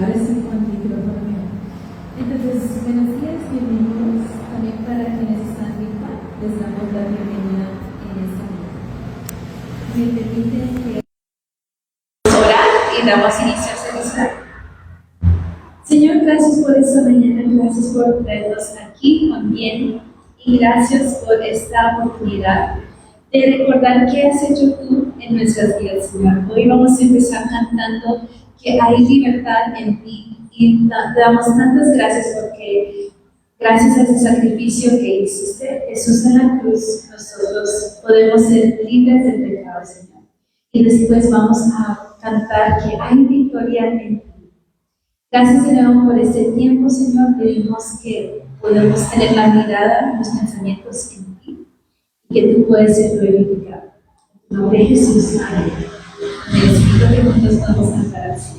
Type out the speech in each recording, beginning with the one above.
ahora sí con el micrófono mío. Entonces, buenos días, bienvenidos. También para quienes están virtual, les damos la bienvenida en esta mañana. Me permiten que orar y damos inicio a esta. Señor, gracias por esta mañana, gracias por traernos aquí también y gracias por esta oportunidad de recordar qué has hecho tú en nuestras vidas, Señor. Hoy vamos a empezar cantando que hay libertad en ti y te damos tantas gracias porque gracias a ese sacrificio que hiciste, Jesús en la cruz, nosotros podemos ser libres del pecado, Señor. Y después vamos a cantar que hay victoria en ti. Gracias, Señor, por este tiempo, Señor. Pedimos que podamos tener la mirada, los pensamientos en ti y que tú puedes ser glorificado. En el nombre de Jesús, amén. Me despido que juntos vamos a cantar así.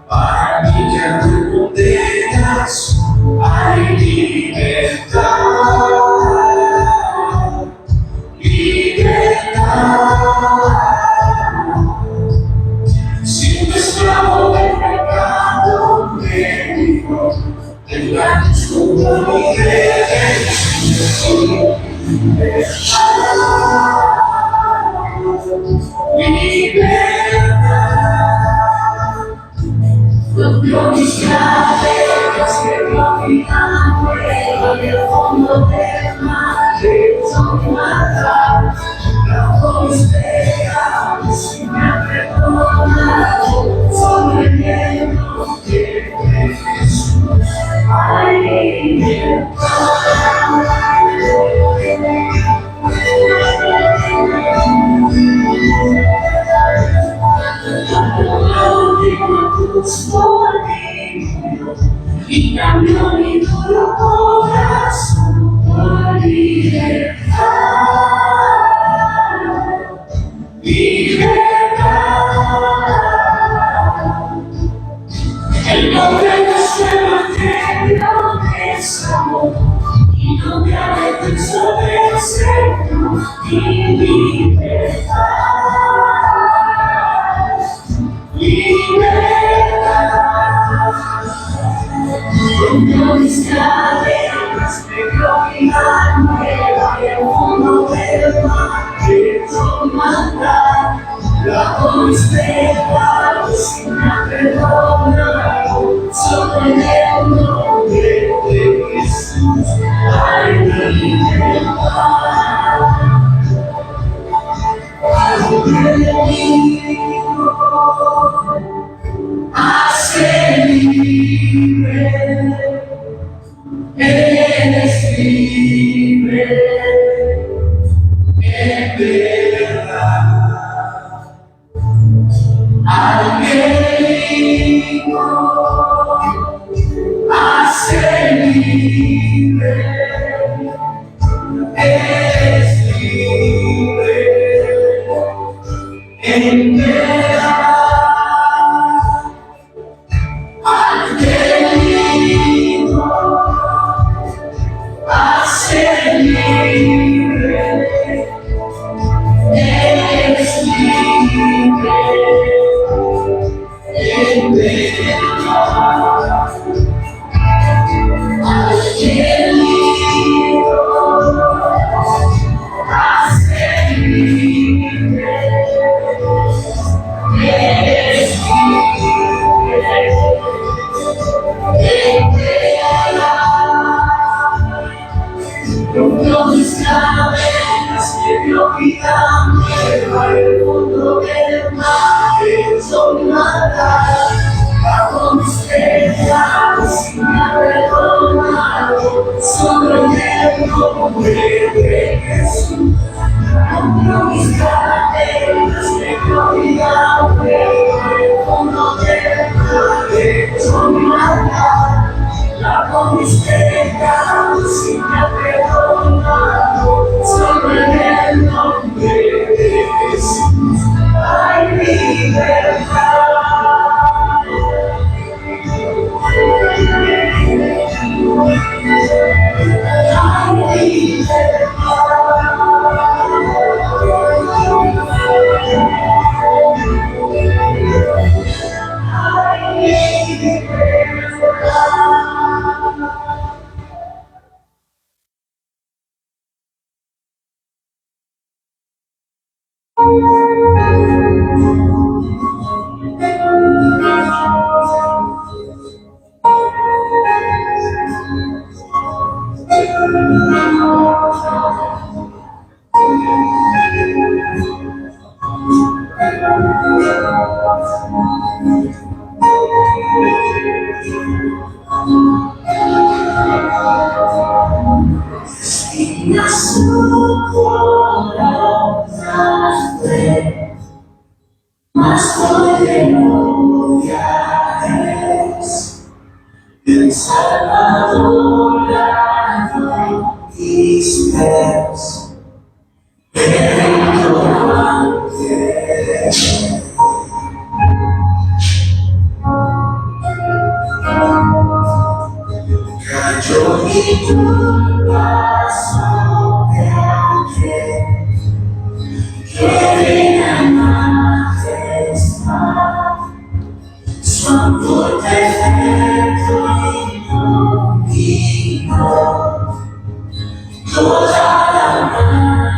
Para mí ya no condenas, hay libertad, libertad. Si un esclavo del pecado me dijo, tendrás como mi redención, libertad. Rompió mis cadenas, me dio mi hambre, en el fondo del mar, hizo mi matar. Lavó mis pecados y me ha perdonado, solo el miembro de Jesús hay libertad. Por mí y cambió mi duro corazón por libertad, libertad. El nombre de su evangelio es amor y no me avergüenzo de serlo, mi libertad, libertad. Rompió mis cadenas, me dio mi hambre, en el fondo del mar, hizo matar. Lavó mis pecados y me ha perdonado, solo en el nombre de Jesús hay libertad. Hace libre, eres libre, en verdad. Al que vino, hace libre, eres libre, en verdad. Al que vino, hace libre, eres libre, en verdad. Al que vino, hace libre, eres libre, en verdad. Rompió mis cadenas, me dio mi hambre, al fondo del mar, hizo mi matar. Lavó mis pecados y me ha perdonado, solo en el nombre de Jesús. Rompió mis cadenas, me dio mi hambre, al fondo del mar, hizo Destina su corazón, más gloria es el Salvador lavó mis pies. Cayó mi culpa sobre aquel que en majestad su amor perfecto iluminó toda la humanidad.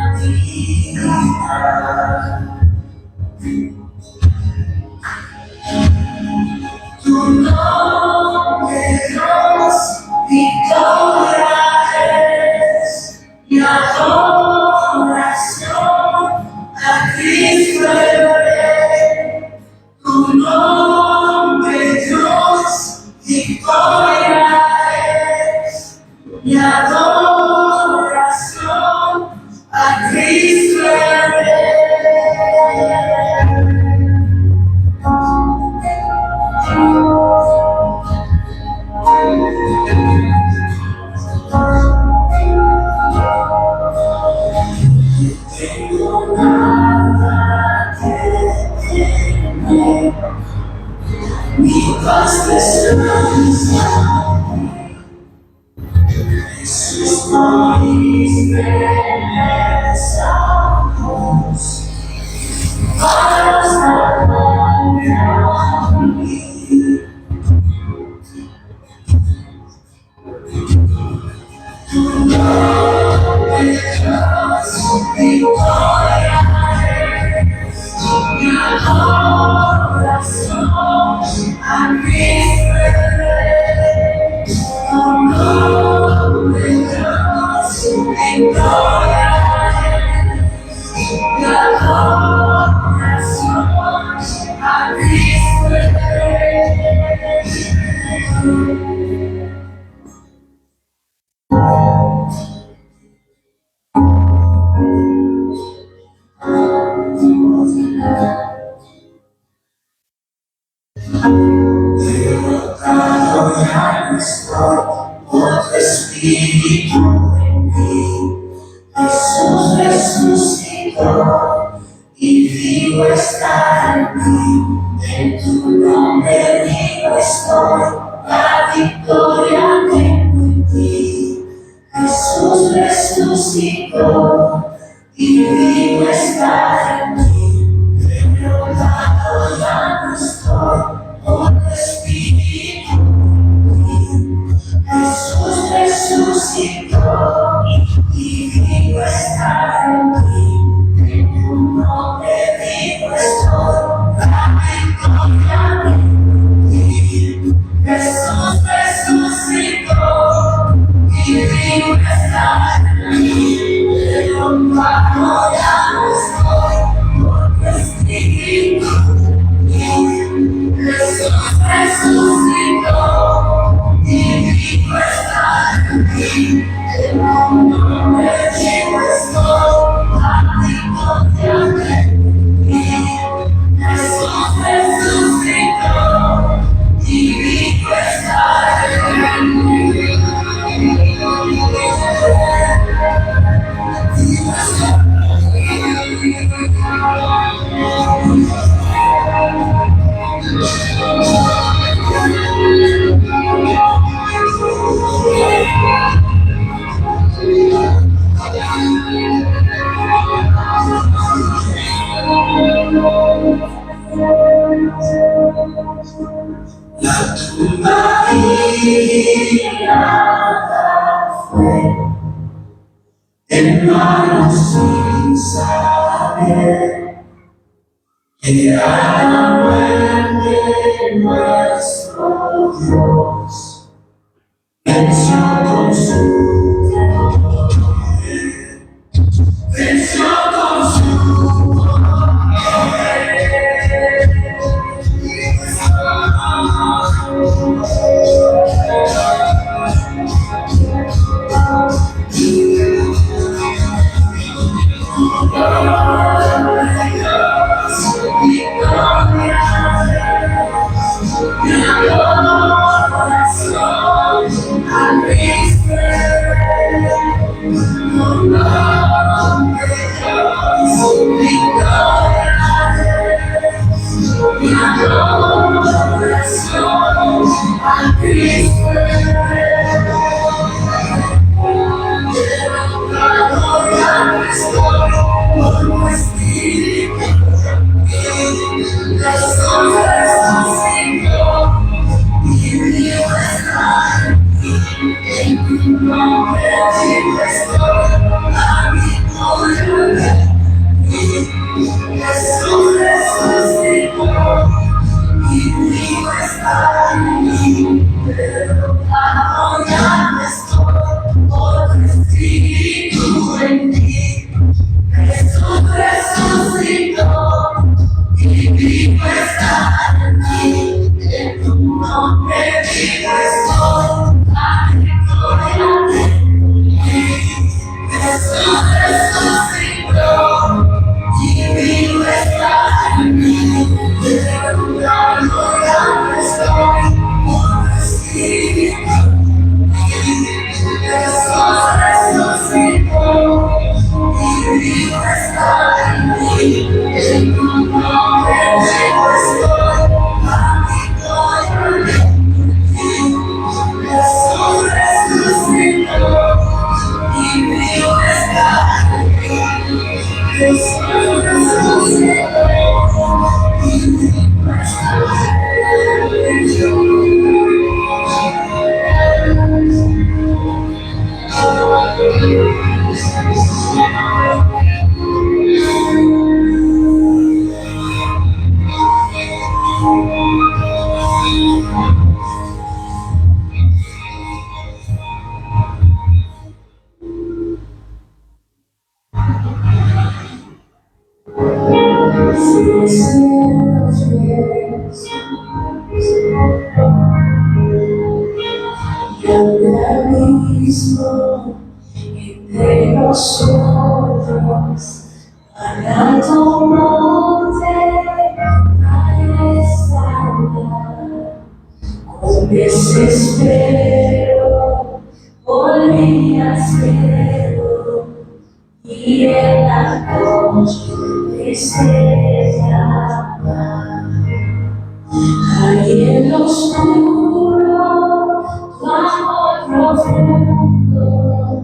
Tu nombre, Dios, victoria es mi adoración a Cristo el Rey. Tu nombre, Dios, victoria es mi adoración a Cristo el Rey. Tengo nada que temer, mi paz descansa. Jesús moriste en esa cruz para salvarme a mí. Tu nombre, Dios, victoria es mi adoración a Cristo el Rey. Tu nombre, Dios, victoria es mi adoración a Cristo el Rey. Derrotado ya no estoy por tu Espíritu en mí. Jesús resucitó y vivo está en mí. En tu nombre vivo estoy, la victoria tengo en ti. Jesús resucitó y vivo está en mí. Derrotado ya no estoy por tu Espíritu en mí. Jesús resucitó y vivo está en mí. En tu nombre vivo estoy, la victoria tengo en ti. Jesús resucitó y vivo está en mí. Derrotado ya no estoy por tu Espíritu en mí. Jesús resucitó y vivo está en mí. En tu nombre vivo estoy, la victoria tengo en ti. Jesús resucitó y vivo está en mí. La tumba mirada fue en manos sin saber que a la muerte nuestro Dios venció con su poder, venció con su poder. Ahora estoy por Espíritu en ti. Jesús resucitó y vivo está en ti. En tu nombre vivo estoy, la victoria de ti. Jesús resucitó y vivo está en mí. De una gloria estoy por Espíritu. Jesús resucitó y vivo está en mí. En tu nombre vivo estoy, la victoria de ti. Jesús resucitó y vivo está en mí. Jesús resucitó y vivo está en mí. Entre nosotros, alto monte, a estar, con desespero, volvías pero, y en la noche estrella, ahí en lo oscuro, tu amor profundo,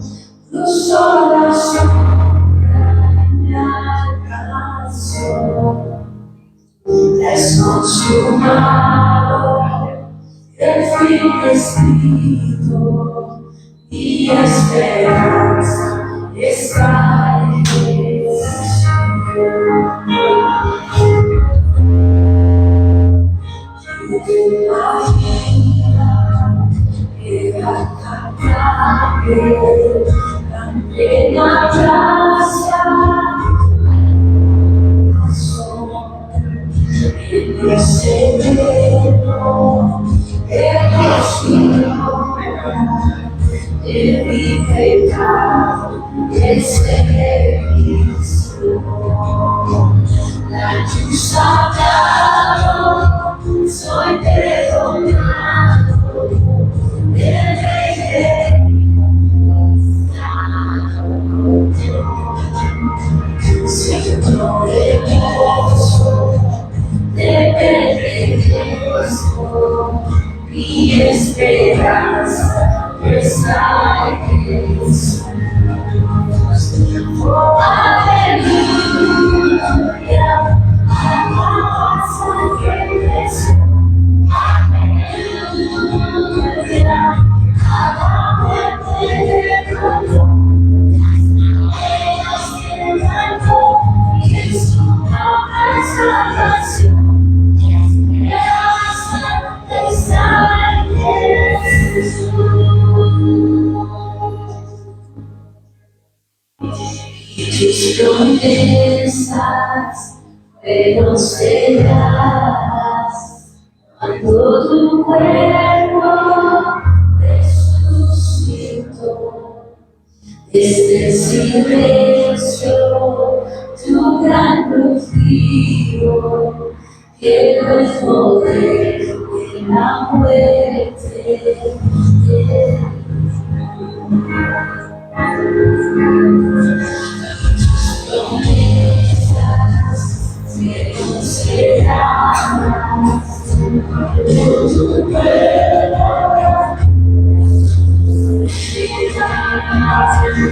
cruzó la sombra y me alcanzó. Es consumado el fin escrito, mi esperanza está en Jesús. La vida era cambiable, en la gracia, en el sereno, en los de mi pecado, el servicio, la luz sagrada, soy perdonado, el rey. Señor hermoso, de precioso, mi esperanza está en Jesús. Oh, aleluya, alabanza que Jesús. Aleluya, alabanza que Jesús. Tus promesas fueron selladas cuando tu cuerpo resucitó. Desde el silencio, tu gran rugido, que no es poder en la muerte. Promesas fueron selladas por tu cuerpo.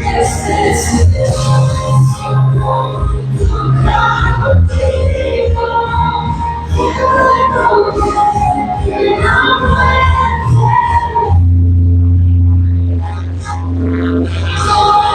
Desde el silencio, tu gran rugido, que no es poder en la muerte. Oh,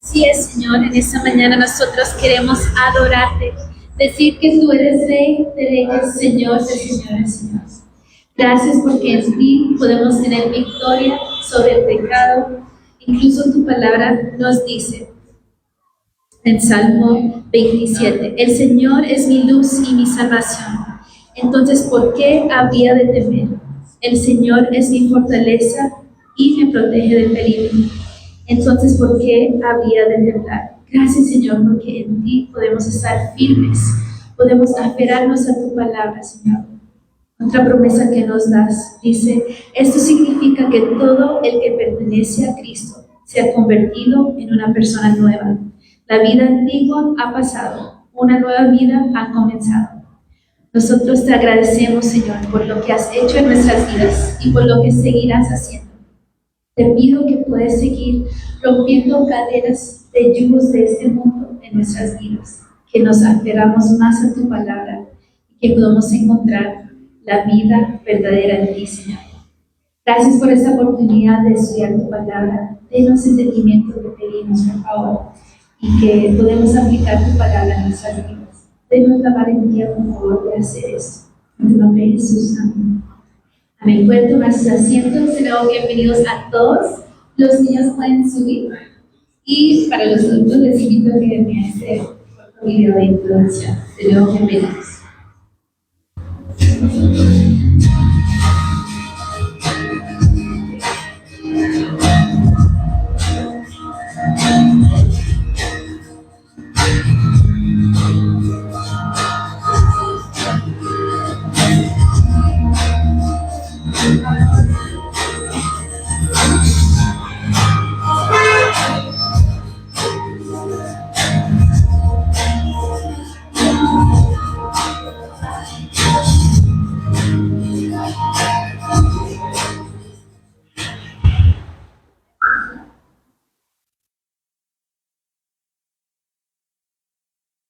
Así es, Señor, en esta mañana nosotros queremos adorarte, decir que tú eres Rey de Reyes, Señor de Señores, Señor. Gracias porque en ti podemos tener victoria sobre el pecado. Incluso tu palabra nos dice en Salmo 27, el Señor es mi luz y mi salvación. Entonces, ¿por qué habría de temer? El Señor es mi fortaleza y me protege del peligro. Entonces, ¿por qué habría de temblar? Gracias, Señor, porque en ti podemos estar firmes, podemos aferrarnos a tu palabra, Señor. Otra promesa que nos das dice, esto significa que todo el que pertenece a Cristo se ha convertido en una persona nueva. La vida antigua ha pasado, una nueva vida ha comenzado. Nosotros te agradecemos, Señor, por lo que has hecho en nuestras vidas y por lo que seguirás haciendo. Te pido que puedas seguir rompiendo cadenas de yugos de este mundo en nuestras vidas, que nos aferramos más a tu palabra y que podamos encontrar la vida verdadera en ti, Señor. Gracias por esta oportunidad de estudiar tu palabra. Denos entendimiento que pedimos, por favor, y que podamos aplicar tu palabra en nuestras vidas. Denos la valentía, por favor, de hacer eso. En tu nombre de Jesús, amén. Amén. Pueden tomar sus asientos. De nuevo, bienvenidos a todos. Los niños pueden subir. Y para los adultos les invito a que vean este video de introducción. De nuevo, bienvenidos.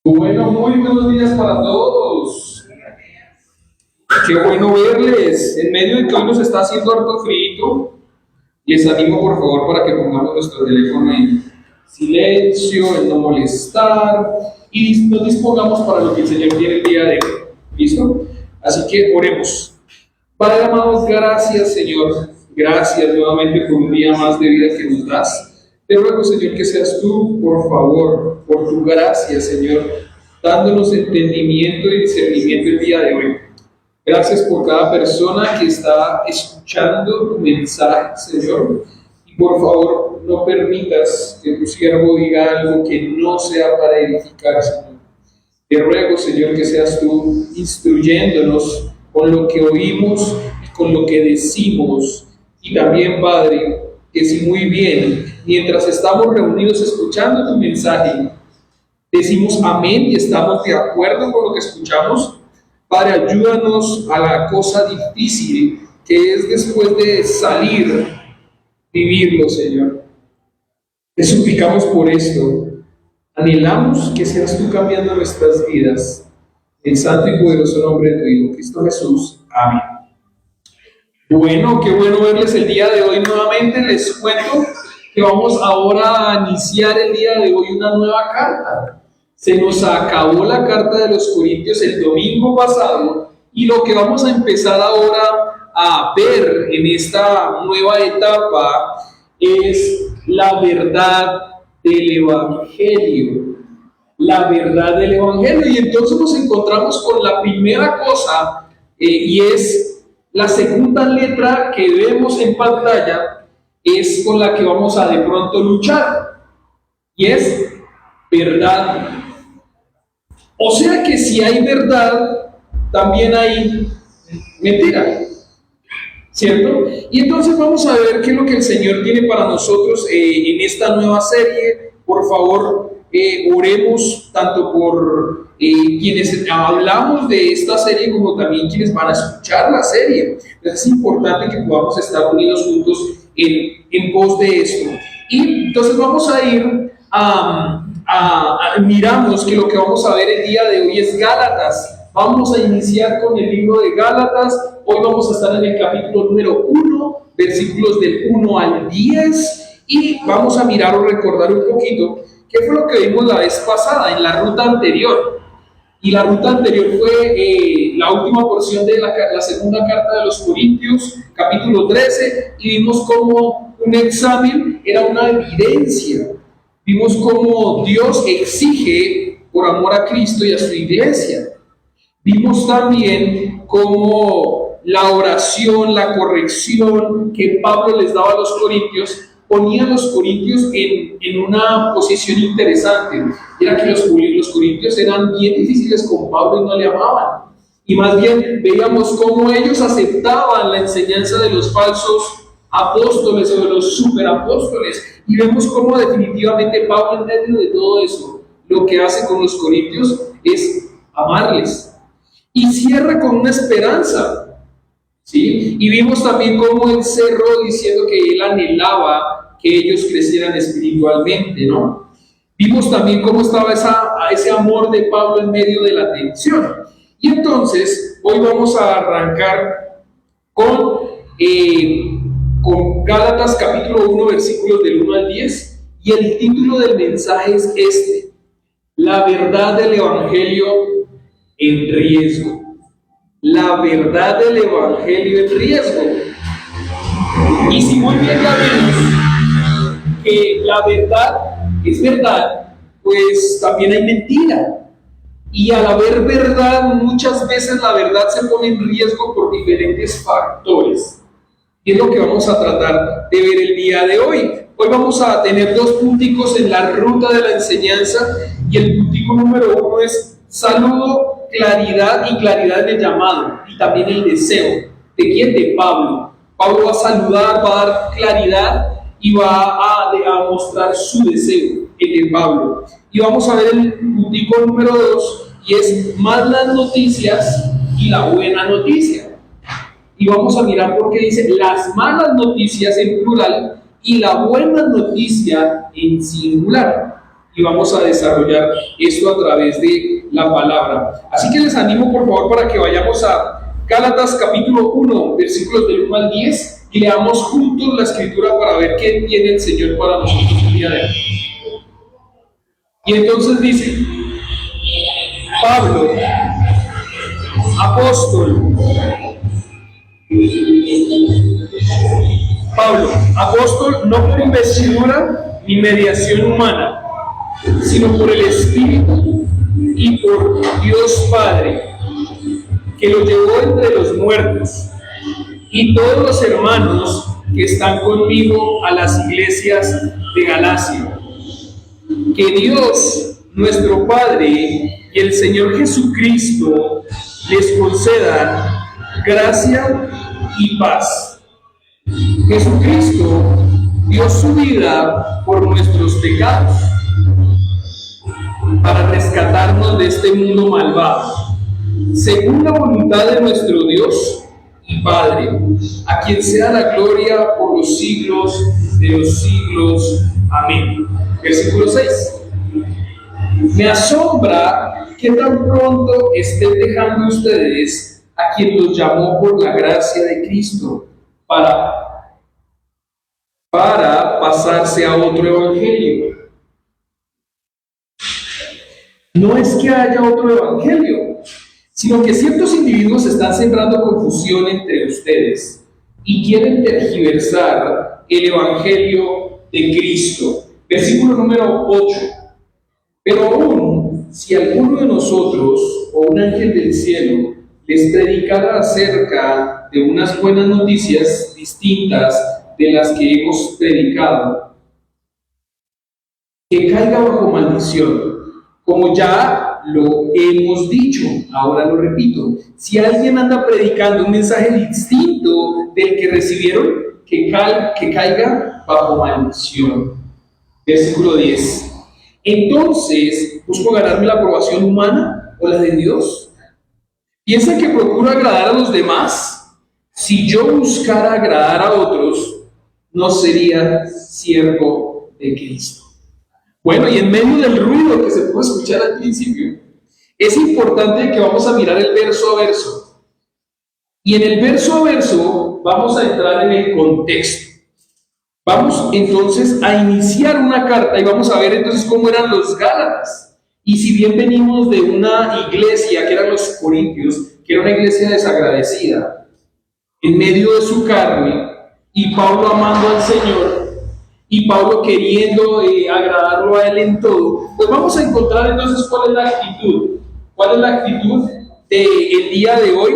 Bueno, muy buenos días para todos. Qué bueno verles. En medio de que hoy nos está haciendo harto frío, les animo por favor para que pongamos nuestro teléfono en silencio, en no molestar y nos dispongamos para lo que el Señor quiere el día de hoy. ¿Listo? Así que oremos. Padre amado, gracias Señor. Gracias nuevamente por un día más de vida que nos das. Te ruego, Señor, que seas tú, por favor, por tu gracia, Señor, dándonos entendimiento y discernimiento el día de hoy. Gracias por cada persona que está escuchando tu mensaje, Señor. Y por favor, no permitas que tu siervo diga algo que no sea para edificar, Señor. Te ruego, Señor, que seas tú instruyéndonos con lo que oímos y con lo que decimos. Y también, Padre, que si muy bien, mientras estamos reunidos escuchando tu mensaje, decimos amén y estamos de acuerdo con lo que escuchamos, Padre, ayúdanos a la cosa difícil que es después de salir vivirlo, Señor. Te suplicamos por esto. Anhelamos que seas tú cambiando nuestras vidas. En el santo y poderoso nombre de tu Hijo, Cristo Jesús. Amén. Bueno, qué bueno verles el día de hoy nuevamente. Les cuento que vamos ahora a iniciar el día de hoy una nueva carta. Se nos acabó la carta de los Corintios el domingo pasado y lo que vamos a empezar ahora a ver en esta nueva etapa es la verdad del Evangelio. La verdad del Evangelio. Y entonces nos encontramos con la primera cosa y es la segunda letra que vemos en pantalla, es con la que vamos a de pronto luchar, y es verdad. O sea que si hay verdad, también hay mentira, ¿cierto? Y entonces vamos a ver qué es lo que el Señor tiene para nosotros en esta nueva serie. Por favor, oremos tanto por quienes hablamos de esta serie como también quienes van a escuchar la serie. Entonces es importante que podamos estar unidos juntos en pos de esto. Y entonces vamos a ir miramos que lo que vamos a ver el día de hoy es Gálatas. Vamos a iniciar con el libro de Gálatas. Hoy vamos a estar en el capítulo número 1, versículos del 1 al 10, y vamos a mirar o recordar un poquito qué fue lo que vimos la vez pasada en la ruta anterior. Y la ruta anterior fue la última porción de la segunda carta de los Corintios, capítulo 13, y vimos cómo un examen era una evidencia. Vimos cómo Dios exige por amor a Cristo y a su iglesia. Vimos también cómo la oración, la corrección que Pablo les daba a los corintios, ponía a los corintios en una posición interesante. Era que los corintios eran bien difíciles con Pablo y no le amaban. Y más bien veíamos cómo ellos aceptaban la enseñanza de los falsos apóstoles o de los superapóstoles. Y vemos cómo definitivamente Pablo, en medio de todo eso, lo que hace con los corintios es amarles. Y cierra con una esperanza, ¿sí? Y vimos también cómo él cerró diciendo que él anhelaba que ellos crecieran espiritualmente, ¿no? Vimos también cómo estaba ese amor de Pablo en medio de la tensión. Y entonces, hoy vamos a arrancar con Gálatas capítulo 1, versículos del 1 al 10, y el título del mensaje es este: la verdad del Evangelio en riesgo. La verdad del Evangelio en riesgo. Y si muy bien ya vemos que la verdad es verdad, pues también hay mentira. Y al haber verdad, muchas veces la verdad se pone en riesgo por diferentes factores. Y es lo que vamos a tratar de ver el día de hoy. Hoy vamos a tener dos punticos en la ruta de la enseñanza, y el puntico número 1 es saludo, claridad, y claridad en el llamado, y también el deseo. ¿De quién? De Pablo. Pablo va a saludar, va a dar claridad y va a mostrar su deseo, el de Pablo. Y vamos a ver el puntico número 2, y es más las noticias y la buena noticia. Y vamos a mirar por qué dice las malas noticias en plural y la buena noticia en singular. Y vamos a desarrollar esto a través de la palabra. Así que les animo por favor para que vayamos a Gálatas capítulo 1, versículos del 1 al 10, y leamos juntos la escritura para ver qué tiene el Señor para nosotros el día de hoy. Y entonces dice: Pablo, apóstol, no por investidura ni mediación humana, sino por el Espíritu y por Dios Padre, que lo llevó entre los muertos, y todos los hermanos que están conmigo a las iglesias de Galacia. Que Dios, nuestro Padre, y el Señor Jesucristo les concedan gracia y paz. Jesucristo dio su vida por nuestros pecados, para rescatarnos de este mundo malvado, según la voluntad de nuestro Dios y Padre, a quien sea la gloria por los siglos de los siglos. Amén. Versículo 6. Me asombra que tan pronto estén dejando ustedes a quien los llamó por la gracia de Cristo para pasarse a otro evangelio. No es que haya otro evangelio, sino que ciertos individuos están sembrando confusión entre ustedes y quieren tergiversar el evangelio de Cristo. Versículo número 8. Pero aún si alguno de nosotros o un ángel del cielo les predicara acerca de unas buenas noticias distintas de las que hemos predicado, que caiga bajo maldición, como ya lo hemos dicho, ahora lo repito. Si alguien anda predicando un mensaje distinto del que recibieron, que caiga bajo maldición. Versículo 10. Entonces, ¿busco ganarme la aprobación humana o la de Dios? ¿Piensan que procuro agradar a los demás? Si yo buscara agradar a otros, no sería siervo de Cristo. Bueno, y en medio del ruido que se puede escuchar al principio, es importante que vamos a mirar el verso a verso. Y en el verso a verso vamos a entrar en el contexto. Vamos entonces a iniciar una carta y vamos a ver entonces cómo eran los Gálatas. Y si bien venimos de una iglesia que eran los Corintios, que era una iglesia desagradecida, en medio de su carne, y Pablo amando al Señor, y Pablo queriendo agradarlo a él en todo, pues vamos a encontrar entonces cuál es la actitud. ¿Cuál es la actitud del día de hoy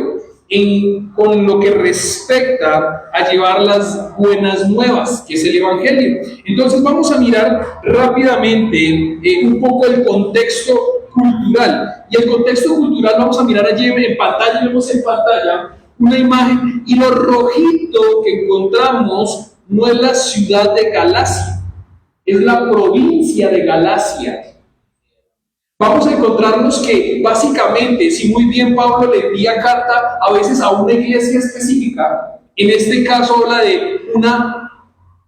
con lo que respecta a llevar las buenas nuevas, que es el Evangelio? Entonces vamos a mirar rápidamente un poco el contexto cultural. Y el contexto cultural vamos a mirar allí en pantalla, vemos en pantalla una imagen, y lo rojito que encontramos no es la ciudad de Galacia, es la provincia de Galacia. Vamos a encontrarnos que básicamente, si muy bien Pablo le envía carta a veces a una iglesia específica, en este caso habla de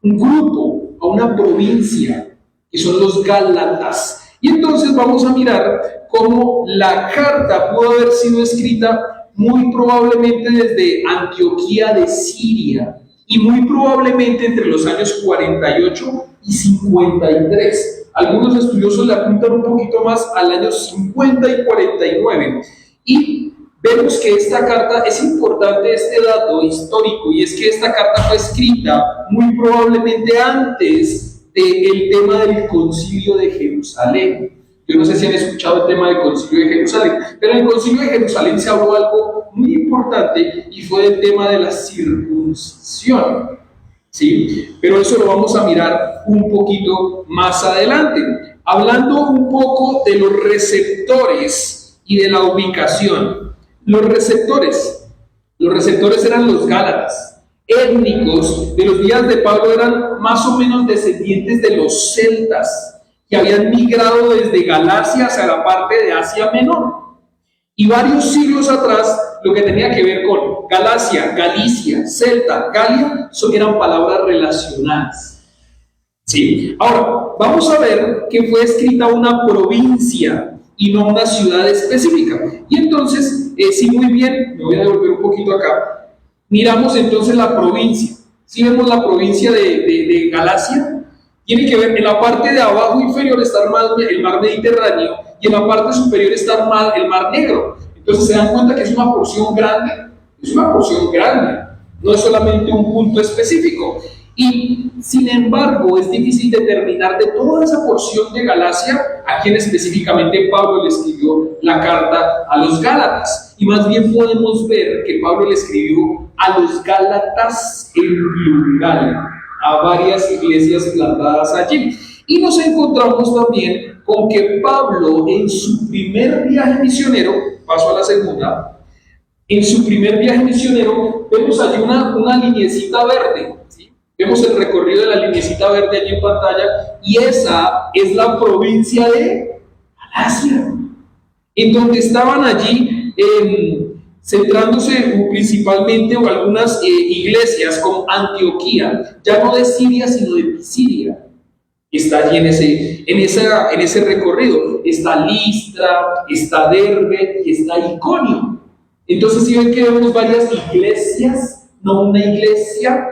un grupo, a una provincia, que son los Gálatas. Y entonces vamos a mirar cómo la carta pudo haber sido escrita muy probablemente desde Antioquía de Siria, y muy probablemente entre los años 48 y 53. Algunos estudiosos le apuntan un poquito más al año 50 y 49. Y vemos que esta carta, es importante este dato histórico, y es que esta carta fue escrita muy probablemente antes del tema del Concilio de Jerusalén. Yo no sé si han escuchado el tema del Concilio de Jerusalén, pero en el Concilio de Jerusalén se habló algo muy importante, y fue el tema de la circuncisión. ¿Sí? Pero eso lo vamos a mirar un poquito más adelante, hablando un poco de los receptores y de la ubicación. Los receptores eran los Gálatas, étnicos de los días de Pablo, eran más o menos descendientes de los celtas, que habían migrado desde Galacia hacia la parte de Asia Menor. Y varios siglos atrás, lo que tenía que ver con Galacia, Galicia, Celta, Galia, eran palabras relacionadas. ¿Sí? Ahora, vamos a ver que fue escrita una provincia y no una ciudad específica. Y entonces, si muy bien, me voy a devolver un poquito acá, miramos entonces la provincia. Si vemos la provincia de Galacia, tiene que ver, en la parte de abajo inferior está el mar Mediterráneo, y en la parte superior está el mar Negro. Entonces se dan cuenta que es una porción grande, no es solamente un punto específico. Y sin embargo es difícil determinar de toda esa porción de Galacia a quién específicamente Pablo le escribió la carta a los Gálatas. Y más bien podemos ver que Pablo le escribió a los Gálatas en plural, a varias iglesias plantadas allí. Y nos encontramos también con que Pablo, en su primer viaje misionero, paso a la segunda, en su primer viaje misionero, vemos allí una lineecita verde, ¿sí? Vemos el recorrido de la lineecita verde allí en pantalla, y esa es la provincia de Galacia, en donde estaban allí centrándose principalmente en algunas iglesias como Antioquía, ya no de Siria, sino de Pisidia. Está allí en ese recorrido. Está Listra, está Derbe y está Iconio. Entonces, si ven que vemos varias iglesias, no una iglesia,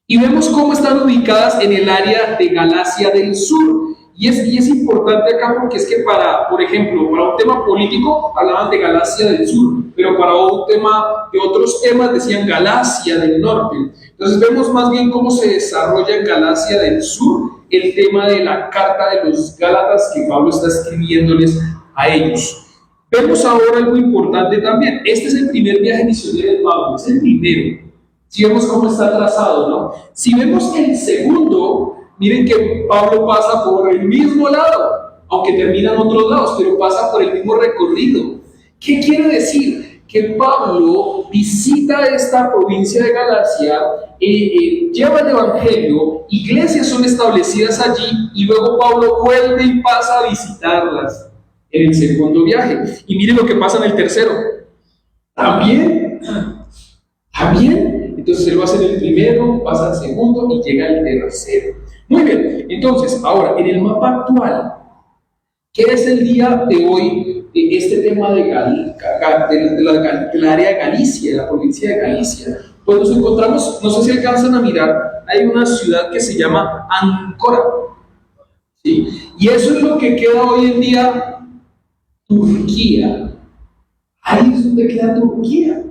y vemos cómo están ubicadas en el área de Galacia del Sur. Y es importante acá porque es que por ejemplo, para un tema político hablaban de Galacia del Sur, pero para otros temas decían Galacia del Norte. Entonces vemos más bien cómo se desarrolla en Galacia del Sur el tema de la carta de los Gálatas que Pablo está escribiéndoles a ellos. Vemos ahora algo importante también. Este es el primer viaje misionero de Pablo, es el primero. Si vemos cómo está trazado, ¿no? Si vemos el segundo, miren que Pablo pasa por el mismo lado, aunque termina en otros lados, pero pasa por el mismo recorrido. ¿Qué quiere decir? Que Pablo visita esta provincia de Galacia, lleva el evangelio, iglesias son establecidas allí, y luego Pablo vuelve y pasa a visitarlas en el segundo viaje. Y miren lo que pasa en el tercero. También. Entonces él va a hacer el primero, pasa al segundo y llega al tercero. Muy bien, entonces, ahora, en el mapa actual, ¿qué es el día de hoy este tema del área de Galicia, de la provincia de Galicia? Pues nos encontramos, no sé si alcanzan a mirar, hay una ciudad que se llama Ancora, ¿sí? Y eso es lo que queda hoy en día Turquía. Ahí es donde queda Turquía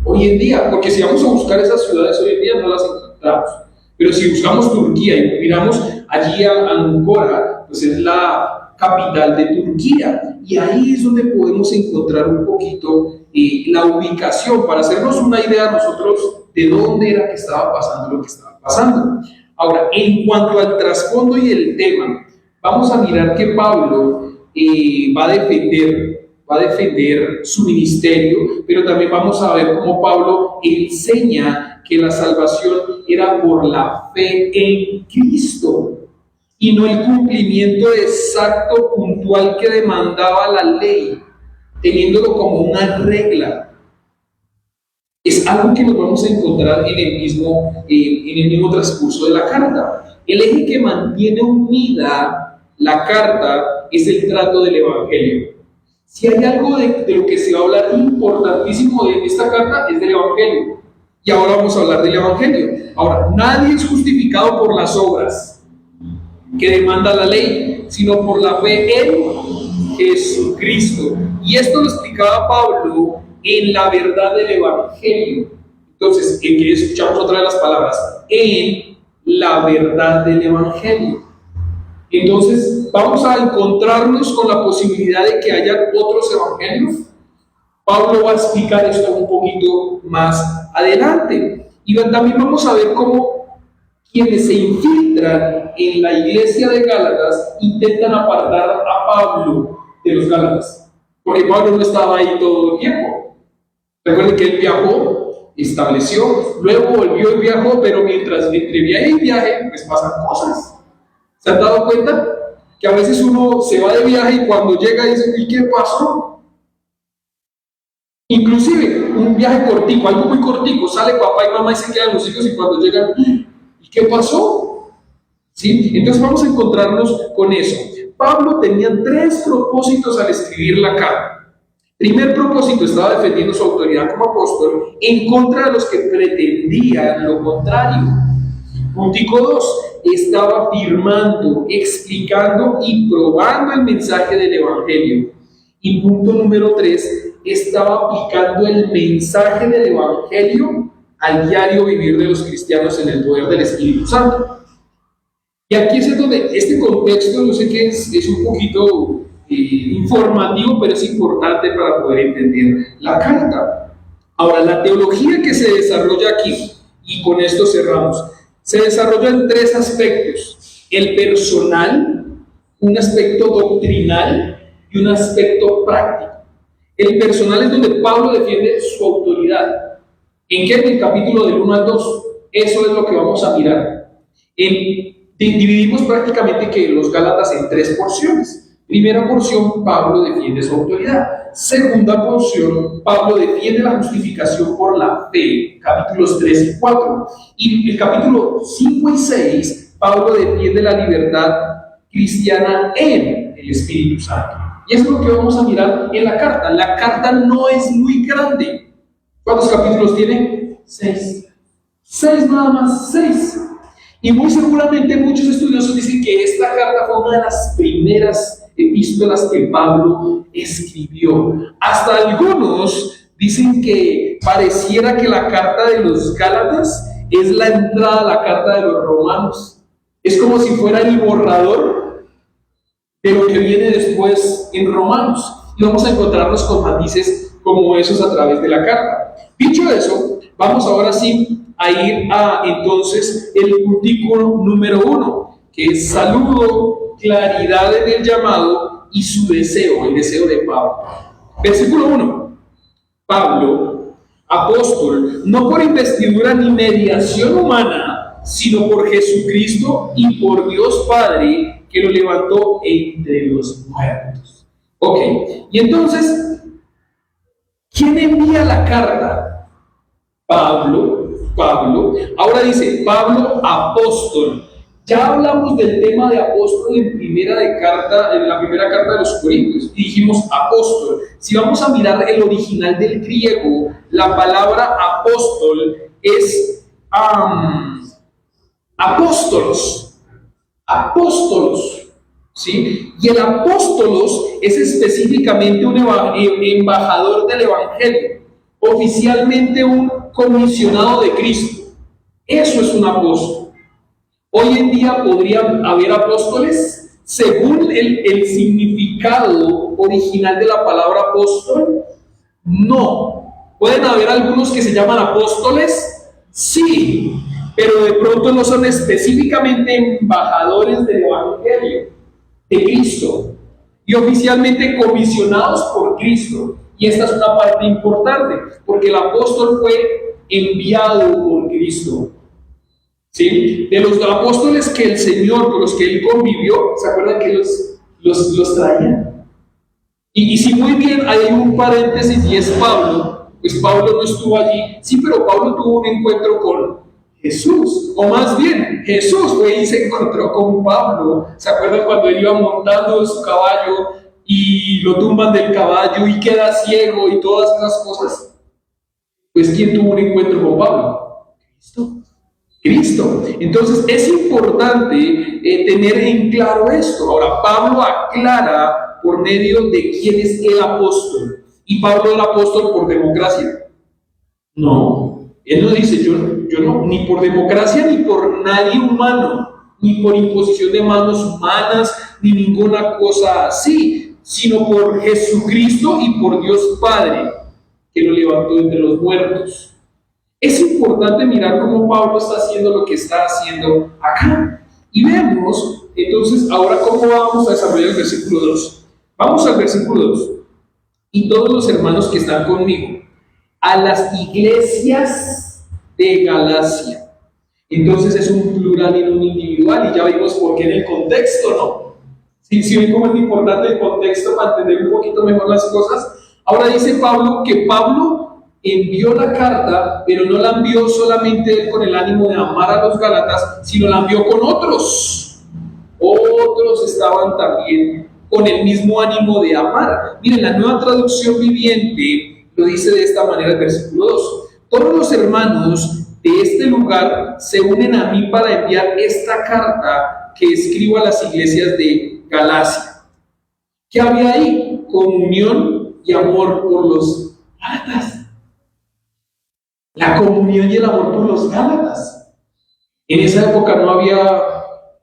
hoy en día, porque si vamos a buscar esas ciudades hoy en día no las encontramos. Pero si buscamos Turquía y miramos allí a Ancora, pues es la capital de Turquía. Y ahí es donde podemos encontrar un poquito la ubicación, para hacernos una idea nosotros de dónde era que estaba pasando lo que estaba pasando. Ahora, en cuanto al trasfondo y el tema, vamos a mirar que Pablo va a defender su ministerio, pero también vamos a ver cómo Pablo enseña que la salvación era por la fe en Cristo y no el cumplimiento exacto, puntual que demandaba la ley, teniéndolo como una regla. Es algo que nos vamos a encontrar en el mismo transcurso de la carta. El eje que mantiene unida la carta es el trato del Evangelio. Si hay algo de lo que se va a hablar importantísimo de esta carta, es del Evangelio. Y ahora vamos a hablar del Evangelio. Ahora, nadie es justificado por las obras que demanda la ley, sino por la fe en Jesucristo. Y esto lo explicaba Pablo en la verdad del Evangelio. Entonces, ¿en qué escuchamos otra de las palabras? En la verdad del Evangelio. Entonces, vamos a encontrarnos con la posibilidad de que haya otros evangelios. Pablo va a explicar esto un poquito más adelante. Y también vamos a ver cómo quienes se infiltran en la iglesia de Gálatas intentan apartar a Pablo de los Gálatas. Porque Pablo no estaba ahí todo el tiempo. Recuerden que él viajó, estableció, luego volvió y viajó, pero mientras entre viaje y viaje, pues pasan cosas. ¿Se han dado cuenta? Que a veces uno se va de viaje y cuando llega dice, ¿y qué pasó? Inclusive, un viaje cortico, algo muy cortico, sale papá y mamá y se quedan los hijos y cuando llegan, ¿y qué pasó? ¿Sí? Entonces vamos a encontrarnos con eso. Pablo tenía 3 propósitos al escribir la carta. Primer propósito, estaba defendiendo su autoridad como apóstol en contra de los que pretendían lo contrario. Puntico 2, estaba afirmando, explicando y probando el mensaje del Evangelio. Y punto número 3, estaba aplicando el mensaje del Evangelio al diario vivir de los cristianos en el poder del Espíritu Santo. Y aquí es donde este contexto, yo sé que es un poquito informativo, pero es importante para poder entender la carta. Ahora, la teología que se desarrolla aquí, y con esto cerramos, se desarrolla en 3 aspectos: el personal, un aspecto doctrinal y un aspecto práctico. El personal es donde Pablo defiende su autoridad. ¿En qué? En el capítulo del 1 al 2. Eso es lo que vamos a mirar. Dividimos prácticamente que los Gálatas en 3 porciones. Primera porción, Pablo defiende su autoridad. Segunda porción, Pablo defiende la justificación por la fe, capítulos 3 y 4. Y el capítulo 5 y 6, Pablo defiende la libertad cristiana en el Espíritu Santo. Y es lo que vamos a mirar en la carta. La carta no es muy grande. ¿Cuántos capítulos tiene? 6. 6 nada más, 6. Y muy seguramente muchos estudiosos dicen que esta carta fue una de las primeras epístolas que Pablo escribió. Hasta algunos dicen que pareciera que la carta de los Gálatas es la entrada a la carta de los Romanos. Es como si fuera el borrador de lo que viene después en Romanos. Y vamos a encontrarnos con matices como esos a través de la carta. Dicho eso, vamos ahora sí a ir a entonces el puntículo número 1, que es saludo, claridad en el llamado y su deseo, el deseo de Pablo. Versículo 1. Pablo, apóstol, no por investidura ni mediación humana, sino por Jesucristo y por Dios Padre, que lo levantó entre los muertos. Ok, y entonces, ¿quién envía la carta? Pablo. Ahora dice Pablo, apóstol. Ya hablamos del tema de apóstol en la primera carta de los Corintios, y dijimos apóstol. Si vamos a mirar el original del griego, la palabra apóstol es apóstolos, ¿sí? Y el apóstolos es específicamente un embajador del evangelio, oficialmente un comisionado de Cristo. Eso es un apóstol. Hoy en día podrían haber apóstoles, según el significado original de la palabra apóstol. No. ¿Pueden haber algunos que se llaman apóstoles? Sí, pero de pronto no son específicamente embajadores del evangelio de Cristo y oficialmente comisionados por Cristo. Y esta es una parte importante, porque el apóstol fue enviado por Cristo. ¿Sí? De los apóstoles que el Señor, con los que Él convivió, ¿se acuerdan que los traía? Y si muy bien hay un paréntesis y es Pablo, pues Pablo no estuvo allí. Sí, pero Pablo tuvo un encuentro con Jesús, o más bien, Jesús fue y se encontró con Pablo. ¿Se acuerdan cuando él iba montando en su caballo y lo tumban del caballo y queda ciego y todas esas cosas? Pues ¿quién tuvo un encuentro con Pablo? Cristo. Entonces es importante tener en claro esto. Ahora, Pablo aclara por medio de quién es el apóstol. Y Pablo el apóstol por democracia. No, él no dice yo no, ni por democracia ni por nadie humano, ni por imposición de manos humanas, ni ninguna cosa así, sino por Jesucristo y por Dios Padre, que lo levantó entre los muertos. Es importante mirar cómo Pablo está haciendo lo que está haciendo acá. Y vemos, entonces, ahora cómo vamos a desarrollar el versículo 2. Vamos al versículo 2. Y todos los hermanos que están conmigo, a las iglesias de Galacia. Entonces es un plural y no un individual, y ya vimos por qué en el contexto, ¿no? Si ven cómo es importante el contexto para entender un poquito mejor las cosas. Ahora dice Pablo que Pablo envió la carta, pero no la envió solamente con el ánimo de amar a los Gálatas, sino la envió con otros. Otros estaban también con el mismo ánimo de amar. Miren, la Nueva Traducción Viviente lo dice de esta manera el versículo 2. Todos los hermanos de este lugar se unen a mí para enviar esta carta que escribo a las iglesias de Galacia. ¿Qué había ahí? Comunión y amor por los Gálatas. La comunión y el amor por los Gálatas. En esa época no había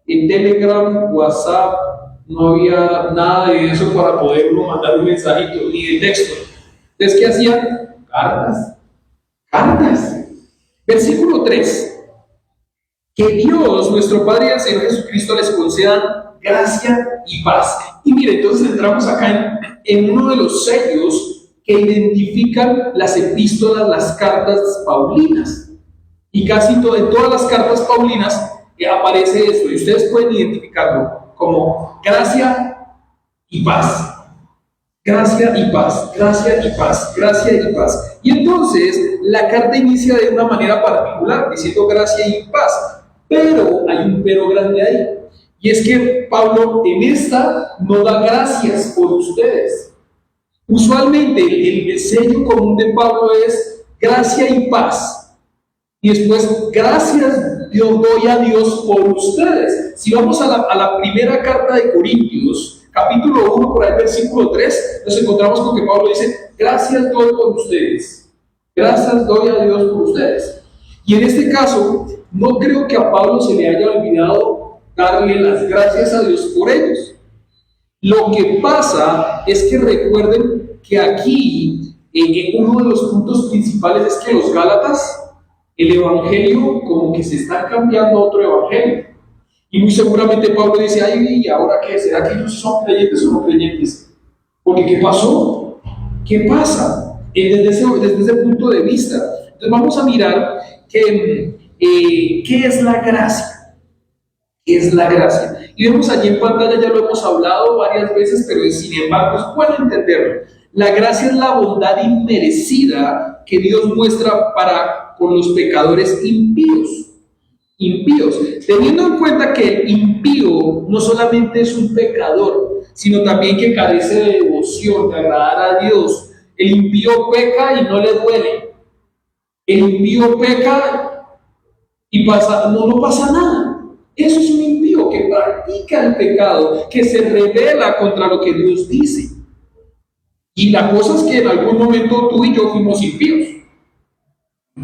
Telegram, WhatsApp, no había nada de eso para poder uno mandar un mensajito, ni de texto. Entonces, ¿qué hacían? Cartas. Versículo 3. Que Dios, nuestro Padre y el Señor Jesucristo les concedan gracia y paz. Y mire, entonces entramos acá en uno de los sellos que identifican las epístolas, las cartas paulinas. Y casi en todas las cartas paulinas aparece esto, y ustedes pueden identificarlo como gracia y paz. Gracia y paz, gracia y paz, gracia y paz. Y entonces la carta inicia de una manera particular, diciendo gracia y paz. Pero hay un pero grande ahí. Y es que Pablo en esta no da gracias por ustedes. Usualmente el sello común de Pablo es gracia y paz. Y después, gracias Dios doy a Dios por ustedes. Si vamos a la primera carta de Corintios, capítulo 1, por ahí versículo 3, nos encontramos con que Pablo dice, gracias doy por ustedes. Gracias doy a Dios por ustedes. Y en este caso, no creo que a Pablo se le haya olvidado darle las gracias a Dios por ellos. Lo que pasa es que recuerden que aquí, uno de los puntos principales es que los Gálatas, el evangelio como que se está cambiando a otro evangelio. Y muy seguramente Pablo dice, ay, ¿y ahora qué? ¿Será que ellos son creyentes o no creyentes? Porque ¿qué pasó? ¿Qué pasa? Desde ese punto de vista. Entonces vamos a mirar qué es la gracia. ¿Qué es la gracia? Y vemos allí en pantalla, ya lo hemos hablado varias veces, pero sin embargo es bueno entenderlo. La gracia es la bondad inmerecida que Dios muestra para con los pecadores impíos. Teniendo en cuenta que el impío no solamente es un pecador, sino también que carece de devoción, de agradar a Dios. El impío peca y no le duele. El impío peca y no pasa nada. Eso es un impío que practica el pecado, que se rebela contra lo que Dios dice. Y la cosa es que en algún momento tú y yo fuimos impíos,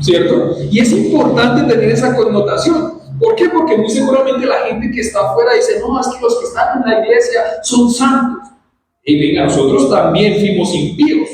¿cierto? Y es importante tener esa connotación. ¿Por qué? Porque muy seguramente la gente que está afuera dice, no, es que los que están en la iglesia son santos. Y venga, nosotros también fuimos impíos.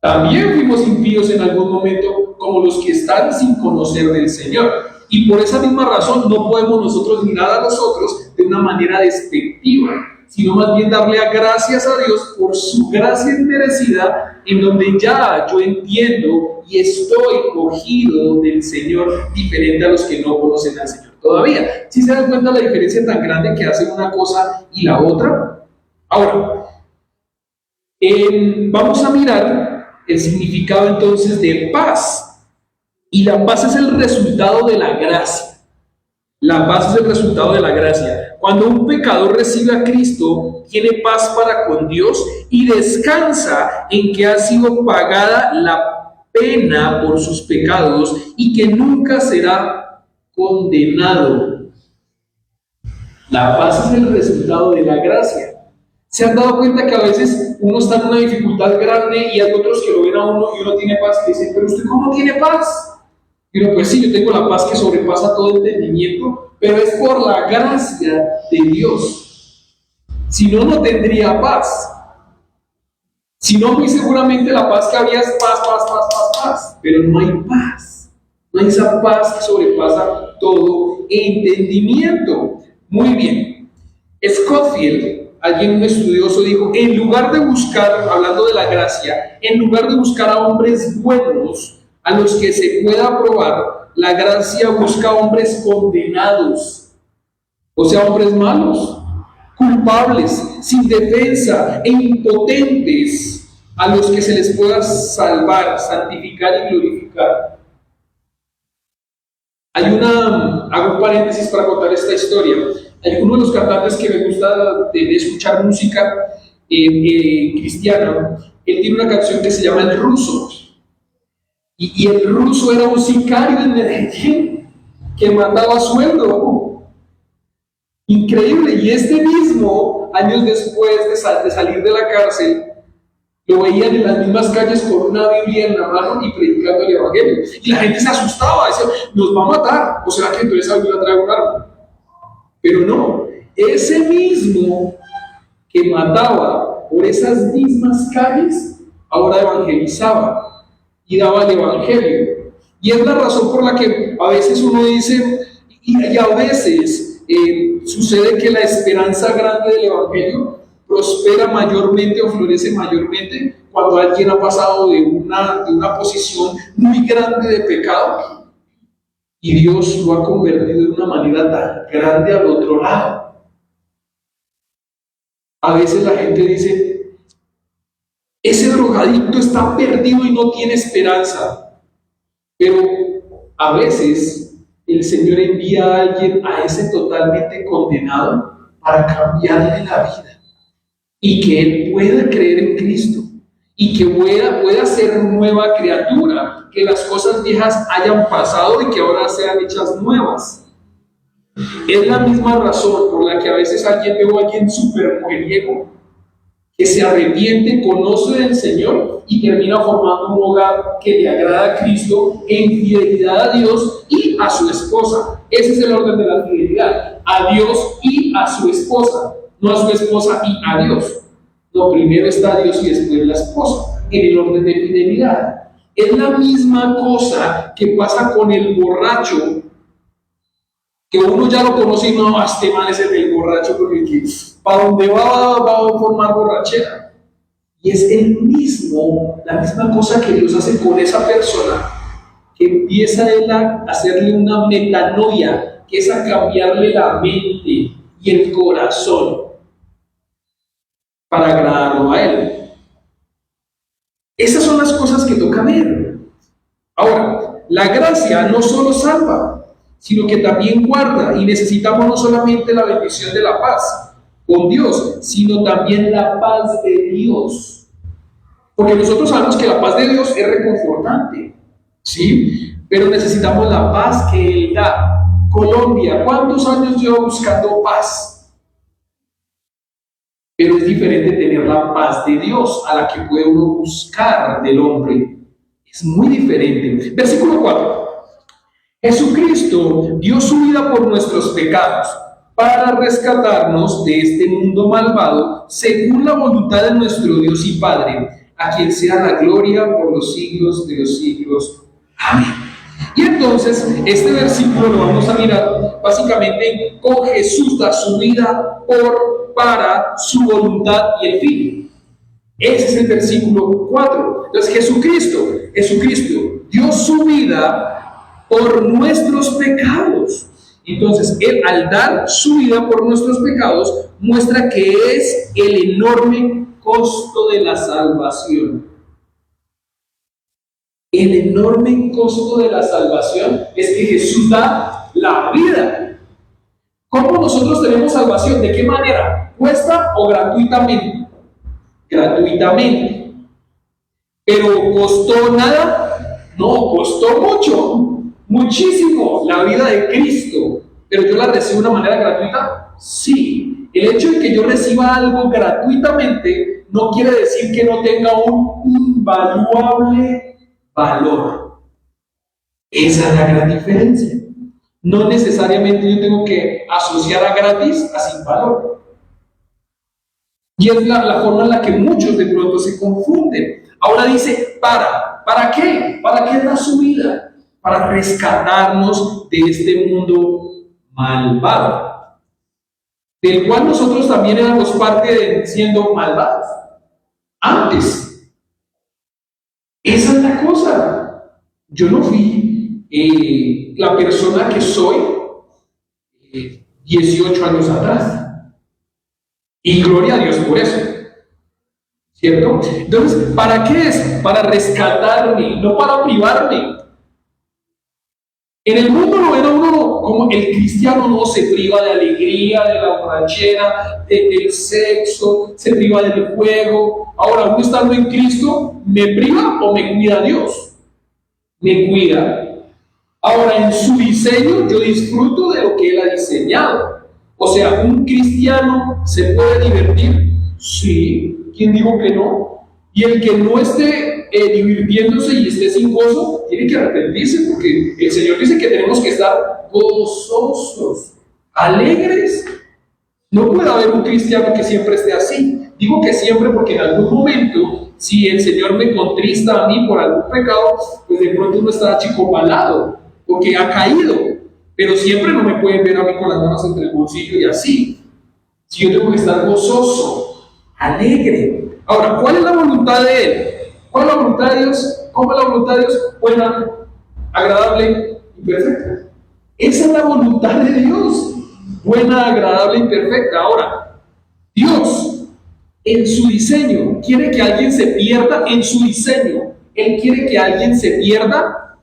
También fuimos impíos en algún momento, como los que están sin conocer del Señor. Y por esa misma razón no podemos nosotros mirar a los otros de una manera despectiva, sino más bien darle gracias a Dios por su gracia inmerecida, en donde ya yo entiendo y estoy cogido del Señor, diferente a los que no conocen al Señor todavía. ¿Sí se dan cuenta la diferencia tan grande que hace una cosa y la otra? Ahora, vamos a mirar el significado entonces de paz. Y la paz es el resultado de la gracia. La paz es el resultado de la gracia. Cuando un pecador recibe a Cristo, tiene paz para con Dios y descansa en que ha sido pagada la pena por sus pecados y que nunca será condenado. La paz es el resultado de la gracia. ¿Se han dado cuenta que a veces uno está en una dificultad grande y hay otros que lo ven a uno y uno tiene paz y dicen, pero ¿usted cómo tiene paz? Y uno, pues sí, yo tengo la paz que sobrepasa todo entendimiento, pero es por la gracia de Dios. Si no, no tendría paz. Si no, muy seguramente la paz que había es paz, pero no hay paz. No hay esa paz que sobrepasa todo entendimiento. Muy bien. Scofield, alguien un estudioso, dijo, en lugar de buscar, hablando de la gracia, en lugar de buscar a hombres buenos, a los que se pueda probar, la gracia busca hombres condenados, o sea, hombres malos, culpables, sin defensa e impotentes, a los que se les pueda salvar, santificar y glorificar. Hago un paréntesis para contar esta historia. Hay uno de los cantantes que me gusta de escuchar música cristiana. Él tiene una canción que se llama El Ruso. Y el ruso era un sicario en Medellín que mandaba sueldo. Increíble. Y este mismo, años después de salir de la cárcel, lo veían en las mismas calles con una Biblia en la mano y predicando el Evangelio. Y la gente se asustaba, decía, nos va a matar. ¿O será que entonces alguien trae un arma? Pero no, ese mismo que mataba por esas mismas calles, ahora evangelizaba y daba el Evangelio. Y es la razón por la que a veces uno dice, y a veces sucede que la esperanza grande del Evangelio prospera mayormente o florece mayormente cuando alguien ha pasado de una posición muy grande de pecado y Dios lo ha convertido de una manera tan grande al otro lado. a veces la gente dice, ese drogadicto está perdido y no tiene esperanza. Pero a veces el Señor envía a alguien, a ese totalmente condenado, para cambiarle la vida y que él pueda creer en Cristo y que pueda ser nueva criatura, que las cosas viejas hayan pasado y que ahora sean hechas nuevas. Es la misma razón por la que a veces veo a alguien súper mujeriego, que se arrepiente, conoce del Señor y termina formando un hogar que le agrada a Cristo en fidelidad a Dios y a su esposa. Ese es el orden de la fidelidad, a Dios y a su esposa, no a su esposa y a Dios. No, primero está Dios y después la esposa, en el orden de fidelidad. Es la misma cosa que pasa con el borracho, que uno ya lo conoce y no, este man es el borracho, porque para donde va a formar borrachera. Y es la misma cosa que Dios hace con esa persona, que empieza él a hacerle una metanoia, que es a cambiarle la mente y el corazón para agradarlo a él. Esas son las cosas que toca ver. Ahora, la gracia no solo salva, sino que también guarda, y necesitamos no solamente la bendición de la paz con Dios, sino también la paz de Dios. Porque nosotros sabemos que la paz de Dios es reconfortante, ¿sí? Pero necesitamos la paz que Él da. Colombia, ¿cuántos años lleva buscando paz? Pero es diferente tener la paz de Dios a la que puede uno buscar del hombre. Es muy diferente. Versículo 4. Jesucristo dio su vida por nuestros pecados, para rescatarnos de este mundo malvado, según la voluntad de nuestro Dios y Padre, a quien sea la gloria por los siglos de los siglos. Amén. Y entonces, este versículo lo vamos a mirar básicamente con Jesús da su vida para su voluntad y el fin. Ese es el versículo 4. Entonces, Jesucristo dio su vida por nuestros pecados. Entonces, Él al dar su vida por nuestros pecados, muestra que es el enorme costo de la salvación. El enorme costo de la salvación es que Jesús da la vida. ¿Cómo nosotros tenemos salvación? ¿De qué manera? ¿Cuesta o gratuitamente? Gratuitamente. ¿Pero costó nada? No, costó mucho. Muchísimo la vida de Cristo, pero yo la recibo de una manera gratuita. Sí, el hecho de que yo reciba algo gratuitamente no quiere decir que no tenga un invaluable valor. Esa es la gran diferencia. No necesariamente yo tengo que asociar a gratis a sin valor. Y es la forma en la que muchos de pronto se confunden. Ahora dice, ¿para qué? ¿Para qué da su vida? Para rescatarnos de este mundo malvado, del cual nosotros también éramos parte de siendo malvados antes. Esa es la cosa. Yo no fui la persona que soy 18 años atrás, y gloria a Dios por eso, ¿cierto? Entonces, ¿para qué es? Para rescatarme, no para privarme. En el mundo lo ven a uno como el cristiano no se priva de alegría, de la borrachera, del sexo, se priva del juego. Ahora, uno estando en Cristo, ¿me priva o me cuida Dios? Me cuida. Ahora, en su diseño, yo disfruto de lo que Él ha diseñado. O sea, ¿un cristiano se puede divertir? Sí. ¿Quién dijo que no? Y el que no esté divirtiéndose y esté sin gozo, tiene que arrepentirse, porque el Señor dice que tenemos que estar gozosos, alegres. No puede haber un cristiano que siempre esté así. Digo que siempre porque en algún momento, si el Señor me contrista a mí por algún pecado, pues de pronto uno está achicopalado, porque ha caído. Pero siempre no me pueden ver a mí con las manos entre el bolsillo y así. Si yo tengo que estar gozoso, alegre. Ahora, ¿cuál es la voluntad de Él? ¿Cuál es la voluntad de Dios? ¿Cómo es la voluntad de Dios? Buena, agradable y perfecta. Esa es la voluntad de Dios. Buena, agradable y perfecta. Ahora, Dios en su diseño. ¿Quiere que alguien se pierda? En su diseño. ¿Él quiere que alguien se pierda?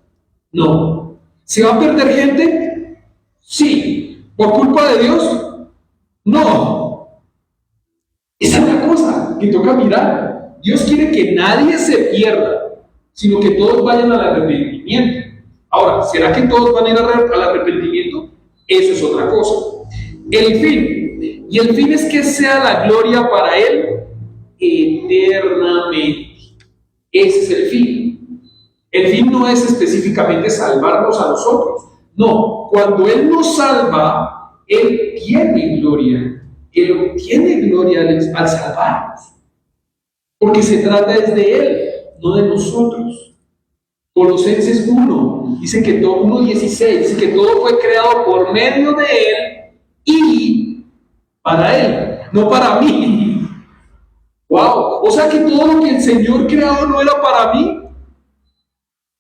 No. ¿Se va a perder gente? Sí. ¿Por culpa de Dios? No. Esa es la cosa que toca mirar. Dios quiere que nadie se pierda, sino que todos vayan al arrepentimiento. Ahora, ¿será que todos van a ir al arrepentimiento? Eso es otra cosa. El fin. Y el fin es que sea la gloria para Él eternamente. Ese es el fin. El fin no es específicamente salvarnos a nosotros. No, cuando Él nos salva, Él tiene gloria. Él obtiene gloria al salvarnos. Porque se trata de Él, no de nosotros. Colosenses 1, dice que todo, 1:16, dice que todo fue creado por medio de Él y para Él, no para mí. Wow, o sea que todo lo que el Señor creó no era para mí.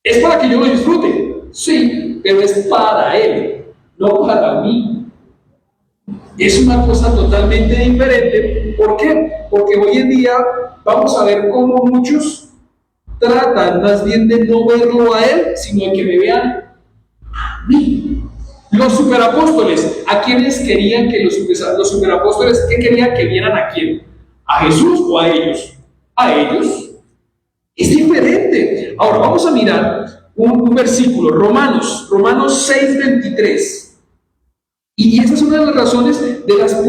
Es para que yo lo disfrute, sí, pero es para Él, no para mí. Es una cosa totalmente diferente. ¿Por qué? Porque hoy en día vamos a ver cómo muchos tratan más bien de no verlo a Él, sino de que me vean a mí. Los superapóstoles, ¿a quiénes querían que los superapóstoles, qué querían que vieran a quién? ¿A Jesús o a ellos? A ellos. Es diferente. Ahora vamos a mirar un versículo, Romanos 6:23. Y esa es una de las razones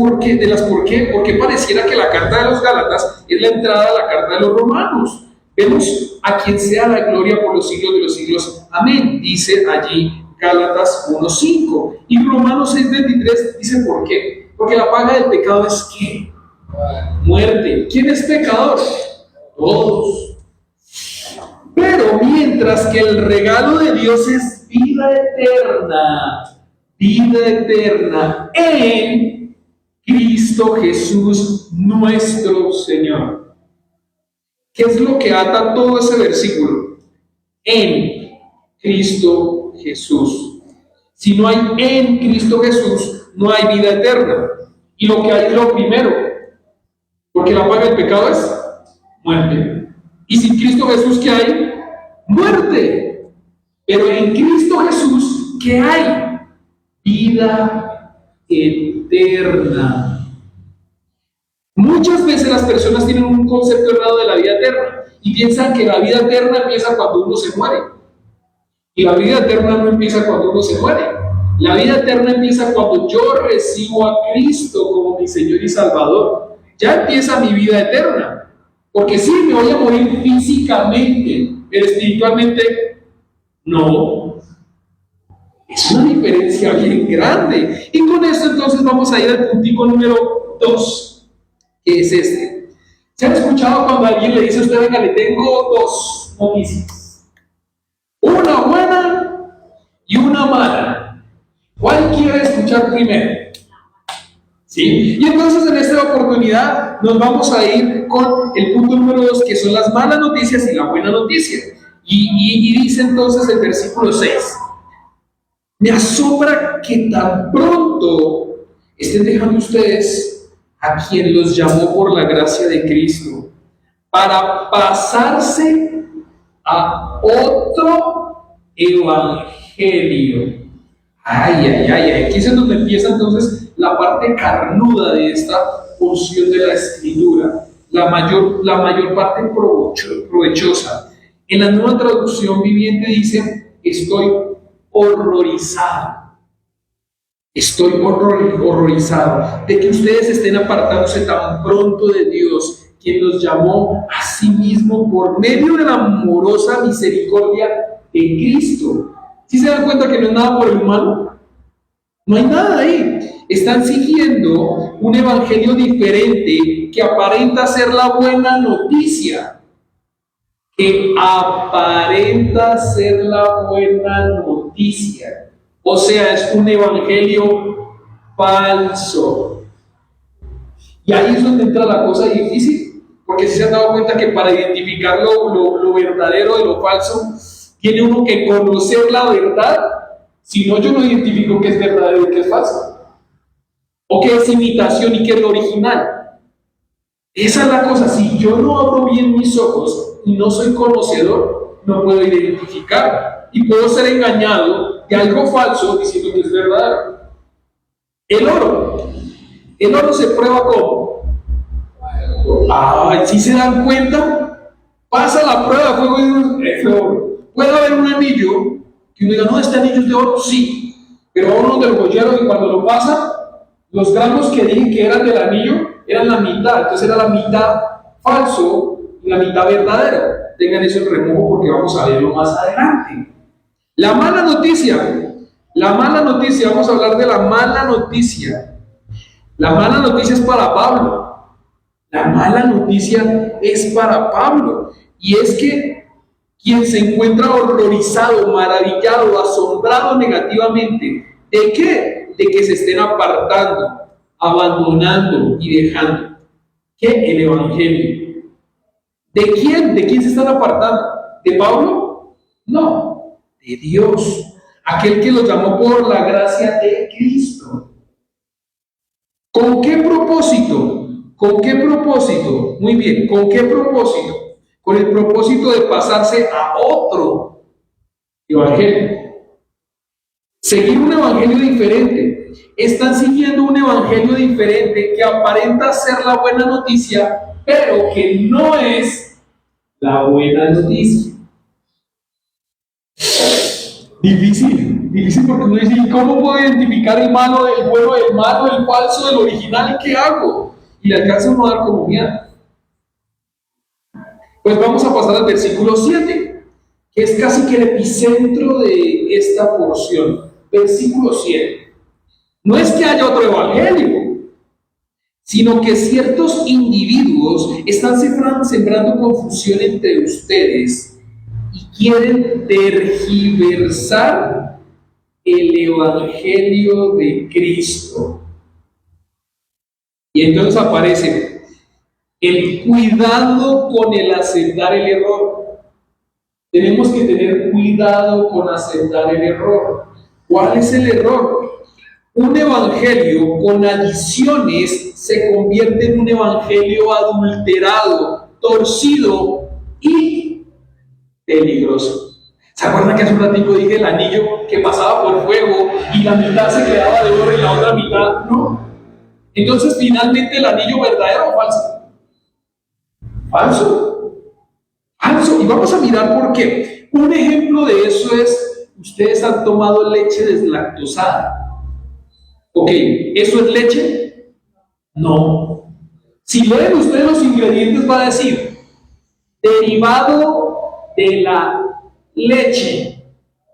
porque pareciera que la carta de los Gálatas es la entrada a la carta de los Romanos. Vemos a quien sea la gloria por los siglos de los siglos. Amén. Dice allí Gálatas 1:5. Y Romanos 6:23 dice ¿por qué? Porque la paga del pecado es ¿qué? Muerte. ¿Quién es pecador? Todos. Pero mientras que el regalo de Dios es vida eterna en Cristo Jesús nuestro Señor. ¿Qué es lo que ata todo ese versículo? En Cristo Jesús. Si no hay en Cristo Jesús, no hay vida eterna. Y lo que hay es lo primero, porque la paga del pecado es muerte. Y sin Cristo Jesús, ¿qué hay? Muerte. Pero en Cristo Jesús, ¿qué hay? Vida eterna. Muchas veces las personas tienen un concepto errado de la vida eterna y piensan que la vida eterna empieza cuando uno se muere. Y la vida eterna no empieza cuando uno se muere. La vida eterna empieza cuando yo recibo a Cristo como mi Señor y Salvador. Ya empieza mi vida eterna. Porque sí, me voy a morir físicamente, pero espiritualmente no. Es una diferencia bien grande. Y con esto entonces vamos a ir al puntico número 2, que es este. ¿Se han escuchado cuando alguien le dice a usted, venga, le tengo 2 noticias? Una buena y una mala. ¿Cuál quiere escuchar primero? ¿Sí? Y entonces en esta oportunidad nos vamos a ir con el punto número 2, que son las malas noticias y la buena noticia. Y dice entonces el versículo 6. Me asombra que tan pronto estén dejando ustedes a quien los llamó por la gracia de Cristo para pasarse a otro evangelio. Aquí es donde empieza entonces la parte carnuda de esta porción de la Escritura, la mayor parte provechosa. En la Nueva Traducción Viviente dice, estoy horrorizado de que ustedes estén apartándose tan pronto de Dios, quien los llamó a sí mismo por medio de la amorosa misericordia de Cristo. ¿Sí se dan cuenta que no es nada por el humano? No hay nada ahí. Están siguiendo un evangelio diferente que aparenta ser la buena noticia. O sea, es un evangelio falso. Y ahí es donde entra la cosa difícil, porque si se han dado cuenta que para identificar lo verdadero de lo falso, tiene uno que conocer la verdad. Si no, yo no identifico qué es verdadero y qué es falso, o qué es imitación y qué es lo original. Esa es la cosa. Si yo no abro bien mis ojos y no soy conocedor, no puedo identificar y puedo ser engañado de algo falso diciendo que es verdadero. El oro se prueba como, si se dan cuenta, pasa la prueba de fuego y es oro. Puede haber un anillo que uno diga, no, este anillo es de oro, sí, pero a uno del joyero y cuando lo pasa, los gramos que dije que eran del anillo eran la mitad, entonces era la mitad falso y la mitad verdadero. Tengan eso en remojo porque vamos a verlo más adelante. La mala noticia, vamos a hablar de la mala noticia. La mala noticia es para Pablo. La mala noticia es para Pablo. Y es que quien se encuentra horrorizado, maravillado, asombrado negativamente, ¿de qué? De que se estén apartando, abandonando y dejando. ¿Qué? El Evangelio. ¿De quién? ¿De quién se están apartando? ¿De Pablo? No, de Dios, aquel que los llamó por la gracia de Cristo. ¿Con qué propósito? ¿Con qué propósito? Muy bien, ¿con qué propósito? Con el propósito de pasarse a otro evangelio. Seguir un evangelio diferente. Están siguiendo un evangelio diferente que aparenta ser la buena noticia, pero que no es la buena noticia. Difícil porque uno dice, ¿cómo puedo identificar el malo del bueno, del malo, el falso, del original? ¿Qué hago? Y le alcanza uno a dar como miedo. Pues vamos a pasar al versículo 7, que es casi que el epicentro de esta porción. Versículo 7. No es que haya otro evangelio, sino que ciertos individuos están sembrando confusión entre ustedes y quieren tergiversar el evangelio de Cristo. Y entonces aparece el cuidado con el aceptar el error. Tenemos que tener cuidado con aceptar el error. ¿Cuál es el error? Un evangelio con adiciones se convierte en un evangelio adulterado, torcido y peligroso. ¿Se acuerdan que hace un ratito dije el anillo que pasaba por fuego y la mitad se quedaba de oro y la otra mitad no? Entonces, finalmente, ¿el anillo verdadero o falso? Falso. Y vamos a mirar por qué. Un ejemplo de eso es, ustedes han tomado leche deslactosada. Ok, ¿eso es leche? No. Si leen ustedes los ingredientes, va a decir, derivado de la leche,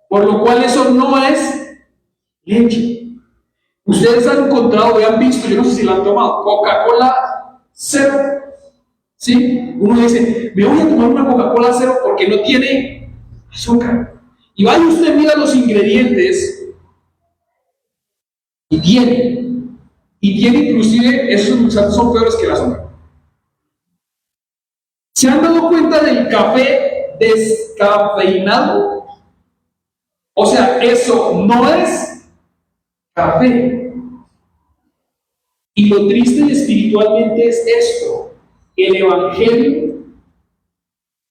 por lo cual eso no es leche. Ustedes han encontrado, han visto, yo no sé si la han tomado, Coca-Cola cero. ¿Sí? Uno dice, me voy a tomar una Coca-Cola cero porque no tiene azúcar. Y vaya usted, mira los ingredientes y tiene inclusive, esos muchachos son peores que el azúcar. ¿Se han dado cuenta del café descafeinado? O sea, eso no es café. Y lo triste espiritualmente es esto: el evangelio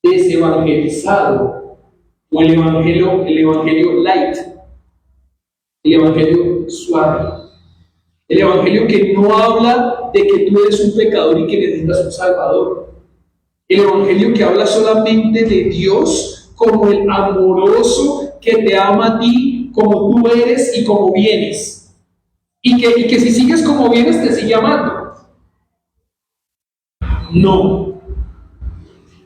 desevangelizado, o el evangelio light, el evangelio suave, el evangelio que no habla de que tú eres un pecador y que necesitas un salvador, el evangelio que habla solamente de Dios como el amoroso que te ama a ti como tú eres y como vienes, y que si sigues como vienes te sigue amando. No.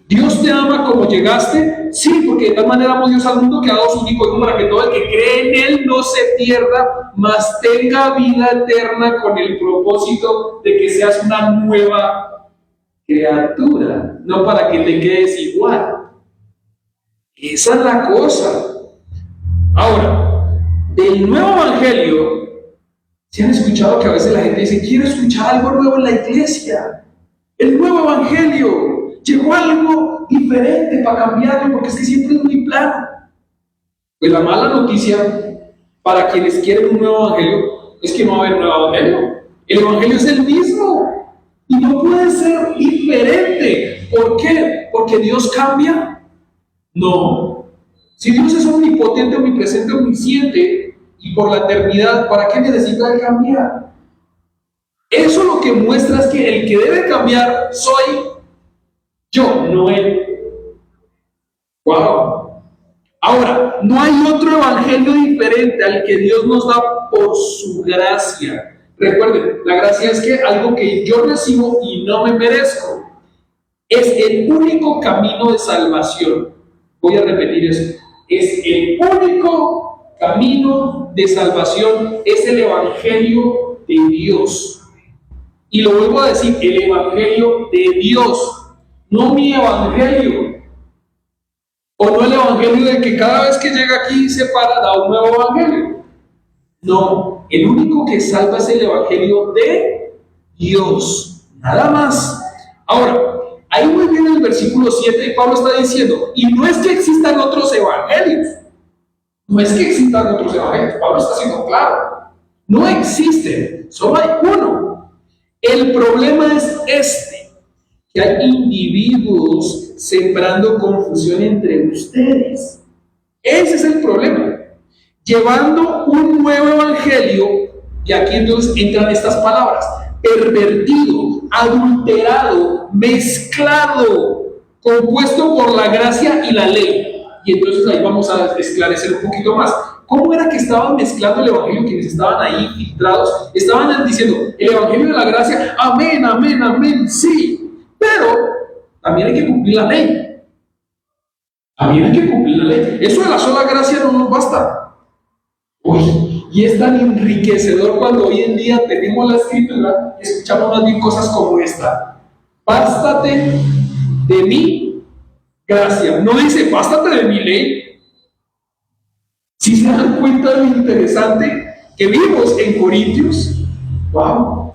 ¿Dios te ama como llegaste? Sí, porque de tal manera amó Dios al mundo que ha dado su único hijo para que todo el que cree en Él no se pierda, mas tenga vida eterna, con el propósito de que seas una nueva criatura, no para que te quedes igual. Esa es la cosa. Ahora, del nuevo evangelio, ¿se han escuchado que a veces la gente dice, quiero escuchar algo nuevo en la iglesia? El nuevo evangelio, llegó algo diferente para cambiarlo, porque es que siempre es muy plano. Pues la mala noticia para quienes quieren un nuevo evangelio es que no va a haber nuevo evangelio. El evangelio es el mismo. Y no puede ser diferente. ¿Por qué? ¿Porque Dios cambia? No. Si Dios es omnipotente, omnipresente, omnisciente, y por la eternidad, ¿para qué necesita cambiar? Eso lo que muestra es que el que debe cambiar soy yo, no él. Wow. Ahora, no hay otro evangelio diferente al que Dios nos da por su gracia. Recuerden, la gracia es que algo que yo recibo y no me merezco. Es el único camino de salvación. Voy a repetir eso. Es el único camino de salvación. Es el evangelio de Dios. Y lo vuelvo a decir, el evangelio de Dios, no mi evangelio. O no el evangelio de que cada vez que llega aquí se para, da un nuevo evangelio. No, el único que salva es el evangelio de Dios. Nada más. Ahora, ahí muy bien el versículo 7, Pablo está diciendo, y no es que existan otros evangelios. No es que existan otros evangelios. Pablo está siendo claro. No existen, solo hay uno. El problema es este, que hay individuos sembrando confusión entre ustedes. Ese es el problema. Llevando un nuevo evangelio, y aquí entonces entran estas palabras: pervertido, adulterado, mezclado, compuesto por la gracia y la ley. Y entonces ahí vamos a esclarecer un poquito más. ¿Cómo era que estaban mezclando el evangelio? Quienes estaban ahí filtrados, estaban diciendo el evangelio de la gracia, amén, amén, amén, sí, pero también hay que cumplir la ley. También hay que cumplir la ley. Eso de la sola gracia no nos basta. Uy, y es tan enriquecedor cuando hoy en día tenemos la escritura y escuchamos más bien cosas como esta: bástate de mi gracia. No dice bástate de mi ley. Si se dan cuenta de lo interesante que vimos en Corintios, wow.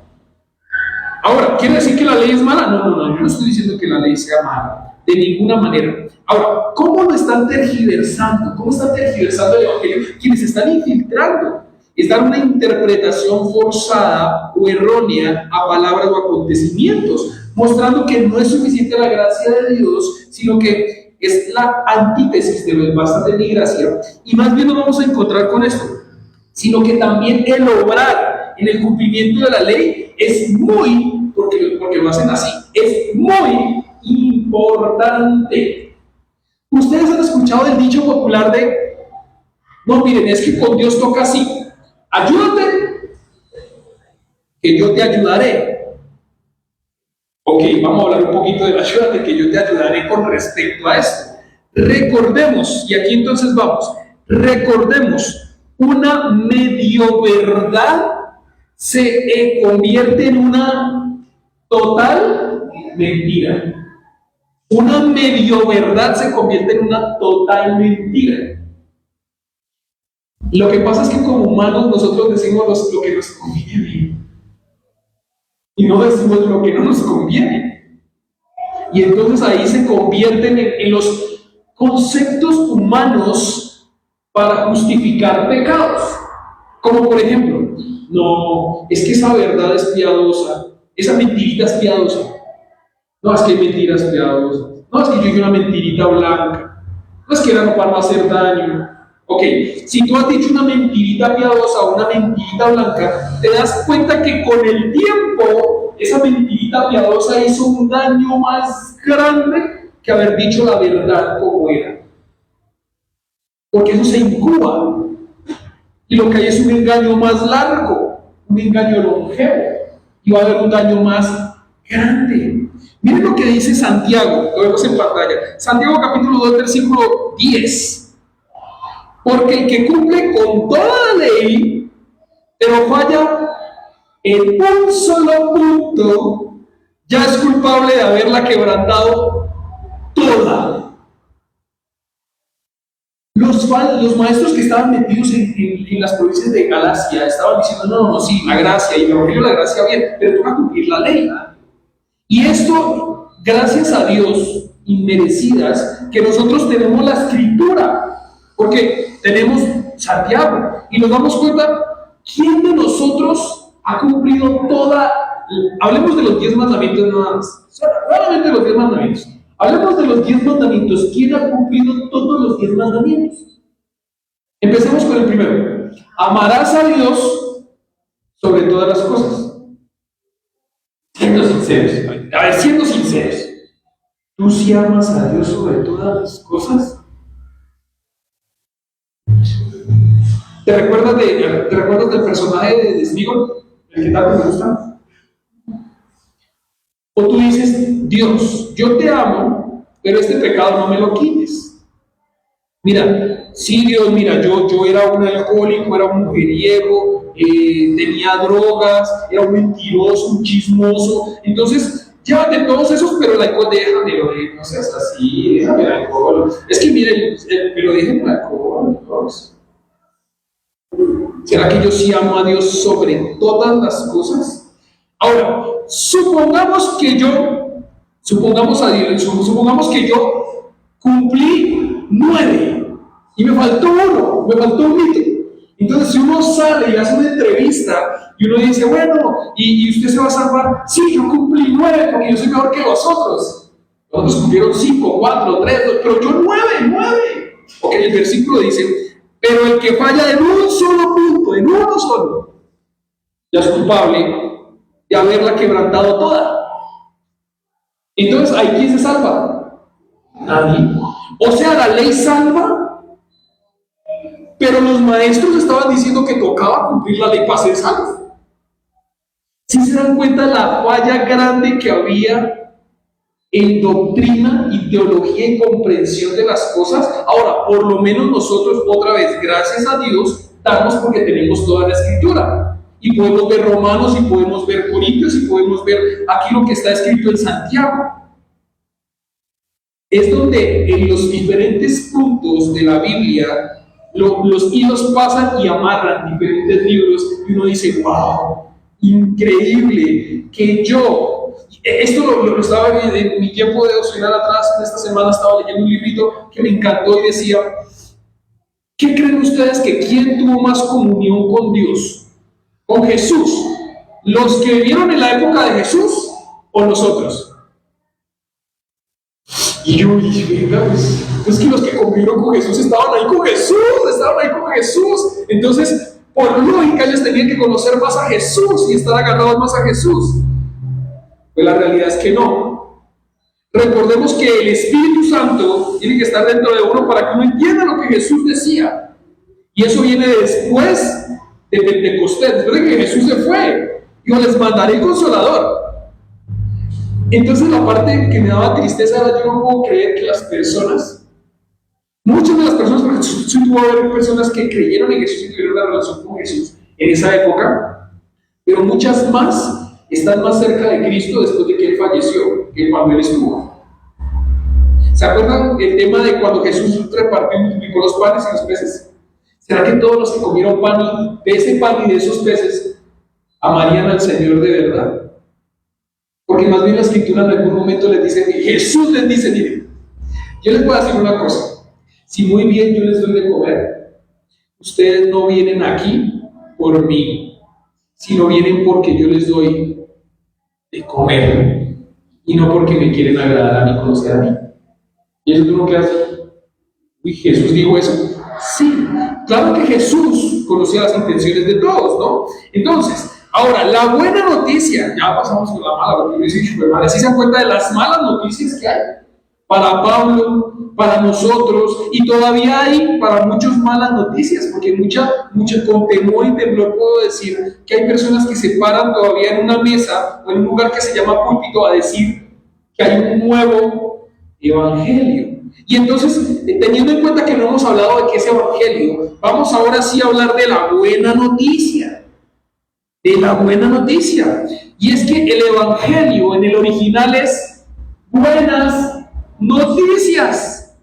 Ahora, ¿quiere decir que la ley es mala? No, yo no estoy diciendo que la ley sea mala, de ninguna manera. Ahora, ¿cómo lo están tergiversando? ¿Cómo están tergiversando el evangelio? Quienes están infiltrando. Es dar una interpretación forzada o errónea a palabras o acontecimientos, mostrando que no es suficiente la gracia de Dios, sino que es la antítesis de lo bastante de mi gracia. Y más bien nos vamos a encontrar con esto, sino que también el obrar en el cumplimiento de la ley es muy, porque lo hacen así, es muy importante. Ustedes han escuchado el dicho popular de, no, miren, es que con Dios toca así: ayúdate, que yo te ayudaré. Ok, vamos a hablar un poquito de la ayúdate, que yo te ayudaré con respecto a esto. Recordemos, y aquí entonces vamos, recordemos, una medio verdad se convierte en una total mentira. Una medio verdad se convierte en una total mentira. Lo que pasa es que como humanos nosotros decimos lo que nos conviene y no decimos lo que no nos conviene. Y entonces ahí se convierten en los conceptos humanos para justificar pecados. Como por ejemplo, no, es que esa verdad es piadosa, esa mentirita es piadosa. No, es que hay mentiras piadosas. No, es que yo dije una mentirita blanca. No, es que era no para no hacer daño. Ok, si tú has dicho una mentirita piadosa o una mentirita blanca, te das cuenta que con el tiempo esa mentirita piadosa hizo un daño más grande que haber dicho la verdad como era. Porque eso se incuba. Y lo que hay es un engaño más largo, un engaño longevo. Y va a haber un daño más grande. Miren lo que dice Santiago, lo vemos en pantalla. Santiago capítulo 2, versículo 10. Porque el que cumple con toda la ley, pero falla en un solo punto, ya es culpable de haberla quebrantado toda. Los maestros que estaban metidos en las provincias de Galacia estaban diciendo, no, sí, la gracia, y el evangelio de la gracia bien, pero toca cumplir la ley. Y esto, gracias a Dios, inmerecidas, que nosotros tenemos la escritura, porque tenemos Santiago, y nos damos cuenta, ¿quién de nosotros ha cumplido toda hablemos de los 10 mandamientos nada más. Solamente de los 10 mandamientos. Hablemos de los 10 mandamientos. ¿Quién ha cumplido todos los 10 mandamientos? Empecemos con el primero. Amarás a Dios sobre todas las cosas. Siendo sinceros. A ver, siendo sinceros. ¿Tú sí amas a Dios sobre todas las cosas? ¿Te recuerdas del personaje de Smigol? El que tanto me gusta. O tú dices, Dios, yo te amo, pero este pecado no me lo quites. Mira, sí, Dios, mira, yo era un alcohólico, era un mujeriego, tenía drogas, era un mentiroso, un chismoso. Entonces, llévate todos esos, pero el alcohol déjamelo, no seas así, déjame el alcohol. Es que mire, pero déjame el alcohol, Dios. ¿Será que yo sí amo a Dios sobre todas las cosas? Ahora, supongamos que yo cumplí 9 y me faltó un hito. Entonces, si uno sale y hace una entrevista y uno dice, bueno, ¿y usted se va a salvar? Sí, yo cumplí 9 porque yo soy mejor que los otros. Los otros cumplieron 5, 4, 3, 2, pero yo 9. Porque el versículo dice, pero el que falla en un solo punto, en uno solo, ya es culpable de haberla quebrantado toda. Entonces, ¿hay quién se salva? Nadie. O sea, la ley salva, pero los maestros estaban diciendo que tocaba cumplir la ley para ser salvo. ¿Sí se dan cuenta la falla grande que había en doctrina y teología y comprensión de las cosas? Ahora, por lo menos nosotros, otra vez, gracias a Dios, damos porque tenemos toda la escritura. Y podemos ver Romanos, y podemos ver Corintios, y podemos ver aquí lo que está escrito en Santiago. Es donde en los diferentes puntos de la Biblia los hilos pasan y amarran diferentes libros, y uno dice, wow, increíble, que yo, esto lo estaba en mi tiempo de devocional atrás, en esta semana estaba leyendo un librito que me encantó y decía, ¿qué creen ustedes que quién tuvo más comunión con Dios? ¿Con Jesús? ¿Los que vivieron en la época de Jesús o nosotros? Y yo dije, pues que los que convivieron con Jesús estaban ahí con Jesús. Entonces, por lógica, ellos tenían que conocer más a Jesús y estar agarrados más a Jesús. Pues la realidad es que no. Recordemos que el Espíritu Santo tiene que estar dentro de uno para que uno entienda lo que Jesús decía. Y eso viene después de Pentecostés, después de que Jesús se fue. Yo les mandaré el Consolador. Entonces la parte que me daba tristeza era, yo no puedo creer que las personas, muchas de las personas, porque sí tuvo a haber personas que creyeron en Jesús y tuvieron una relación con Jesús en esa época, pero muchas más están más cerca de Cristo después de que Él falleció que cuando Él estuvo. ¿Se acuerdan el tema de cuando Jesús repartió y multiplicó los panes y los peces? ¿Será que todos los que comieron pan y de ese pan y de esos peces amarían al Señor de verdad? Porque más bien la Escritura en algún momento les dice, Jesús les dice, miren, yo les voy a decir una cosa, si muy bien yo les doy de comer, ustedes no vienen aquí por mí, sino vienen porque yo les doy de comer, y no porque me quieren agradar a mí, conocer a mí. Y eso es lo que hace. Uy, ¿Jesús dijo eso? Sí, claro que Jesús conocía las intenciones de todos, ¿no? Entonces, ahora, la buena noticia, ya pasamos con la mala, porque yo dije, ¿sí se dan cuenta de las malas noticias que hay? Para Pablo, para nosotros, y todavía hay para muchos malas noticias, porque con temor y temblor puedo decir que hay personas que se paran todavía en una mesa o en un lugar que se llama púlpito a decir que hay un nuevo evangelio. Y entonces, teniendo en cuenta que no hemos hablado de qué es evangelio, vamos ahora sí a hablar de la buena noticia. De la buena noticia. Y es que el evangelio en el original es buenas noticias.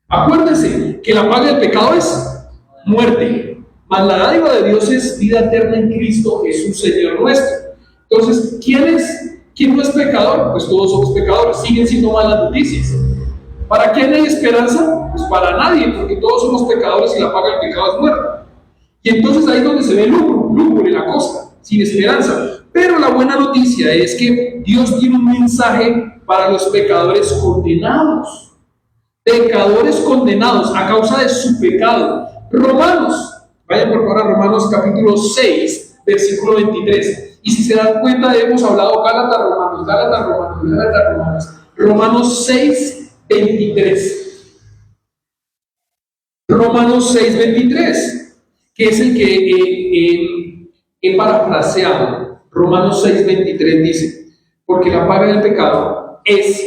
Acuérdense que la paga del pecado es muerte, mas la dádiva de Dios es vida eterna en Cristo Jesús, Señor nuestro. Entonces, ¿quién no es pecador? Pues todos somos pecadores, siguen siendo malas noticias. ¿Para quién hay esperanza? Pues para nadie, porque todos somos pecadores y la paga del pecado es muerte. Y entonces ahí es donde se ve lúgubre la cosa, sin esperanza. Pero la buena noticia es que Dios tiene un mensaje para los pecadores condenados. Pecadores condenados a causa de su pecado. Romanos, vayan por favor a Romanos capítulo 6, versículo 23. Y si se dan cuenta, hemos hablado Gálatas, Romanos 6, 23. Romanos 6, 23, que es el que he parafraseado. Romanos 6, 23 dice: porque la paga del pecado es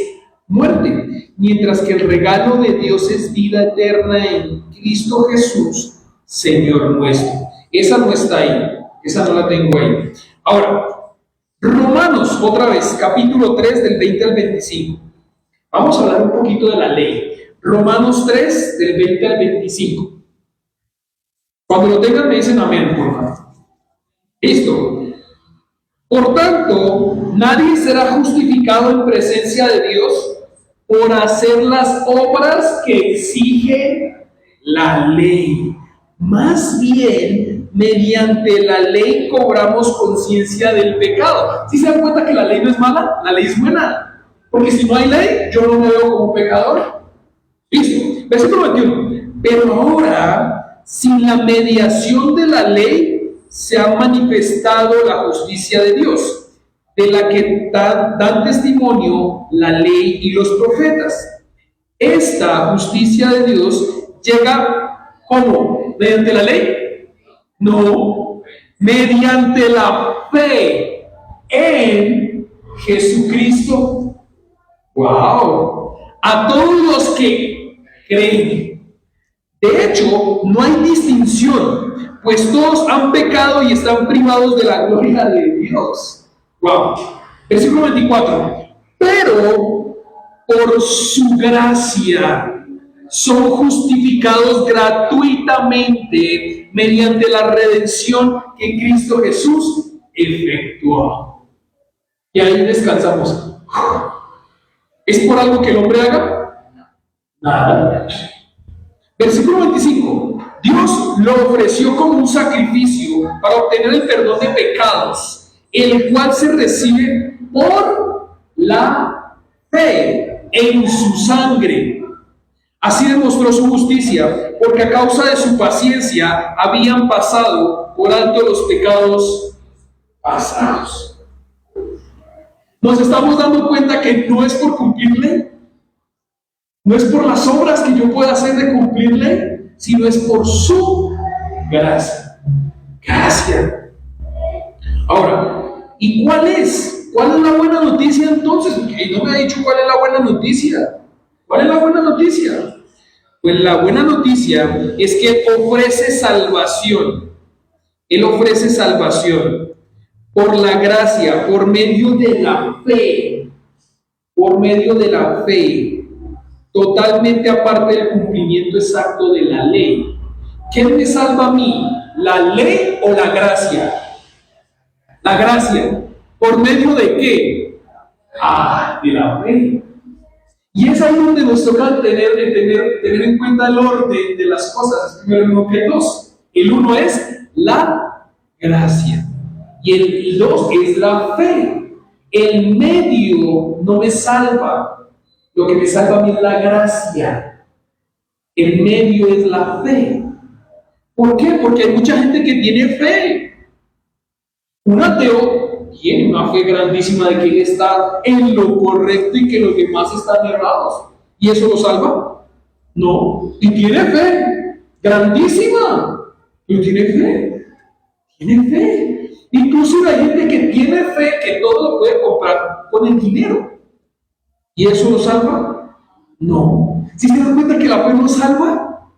muerte, mientras que el regalo de Dios es vida eterna en Cristo Jesús, Señor nuestro. Esa no está ahí, esa no la tengo ahí. Ahora, Romanos, otra vez, capítulo 3, del 20 al 25. Vamos a hablar un poquito de la ley. Romanos 3, del 20 al 25. Cuando lo tengan me dicen amén, por favor. Listo. Por tanto, nadie será justificado en presencia de Dios por hacer las obras que exige la ley. Más bien, mediante la ley cobramos conciencia del pecado. ¿Sí se dan cuenta que la ley no es mala? La ley es buena. Porque si no hay ley, yo no me veo como pecador. Listo. Versículo 21. Pero ahora, sin la mediación de la ley, se ha manifestado la justicia de Dios, de la que dan testimonio la ley y los profetas. Esta justicia de Dios llega, ¿cómo? ¿Mediante la ley? No, mediante la fe en Jesucristo. ¡Wow! A todos los que creen. De hecho, no hay distinción, pues todos han pecado y están privados de la gloria de Dios. ¡Wow! Versículo 24. Pero por su gracia son justificados gratuitamente mediante la redención que Cristo Jesús efectuó. Y ahí descansamos. ¿Es por algo que el hombre haga? Nada. Versículo 25. Dios lo ofreció como un sacrificio para obtener el perdón de pecados, el cual se recibe por la fe en su sangre. Así demostró su justicia, porque a causa de su paciencia habían pasado por alto los pecados pasados. Nos estamos dando cuenta que no es por cumplirle, no es por las obras que yo pueda hacer de cumplirle, sino es por su gracia. Gracia. Ahora, ¿y cuál es? ¿Cuál es la buena noticia entonces? Porque no me ha dicho cuál es la buena noticia. ¿Cuál es la buena noticia? Pues la buena noticia es que Él ofrece salvación. Él ofrece salvación por la gracia, por medio de la fe. Por medio de la fe. Totalmente aparte del cumplimiento exacto de la ley. ¿Quién me salva a mí? ¿La ley o la gracia? La gracia. ¿Por medio de qué? De la fe. Y es ahí donde nos toca tener en cuenta el orden de las cosas. Primero el 1 que el 2. El 1 es la gracia. Y el 2 es la fe. El medio no me salva. Lo que me salva a mí es la gracia. El medio es la fe. ¿Por qué? Porque hay mucha gente que tiene fe. Un ateo tiene una fe grandísima de que él está en lo correcto y que los demás están errados. ¿Y eso lo salva? No. Y tiene fe grandísima. Pero tiene fe. Tiene fe. Incluso hay gente que tiene fe que todo lo puede comprar con el dinero. ¿Y eso lo salva? No. ¿Sí se dan cuenta que la fe no salva?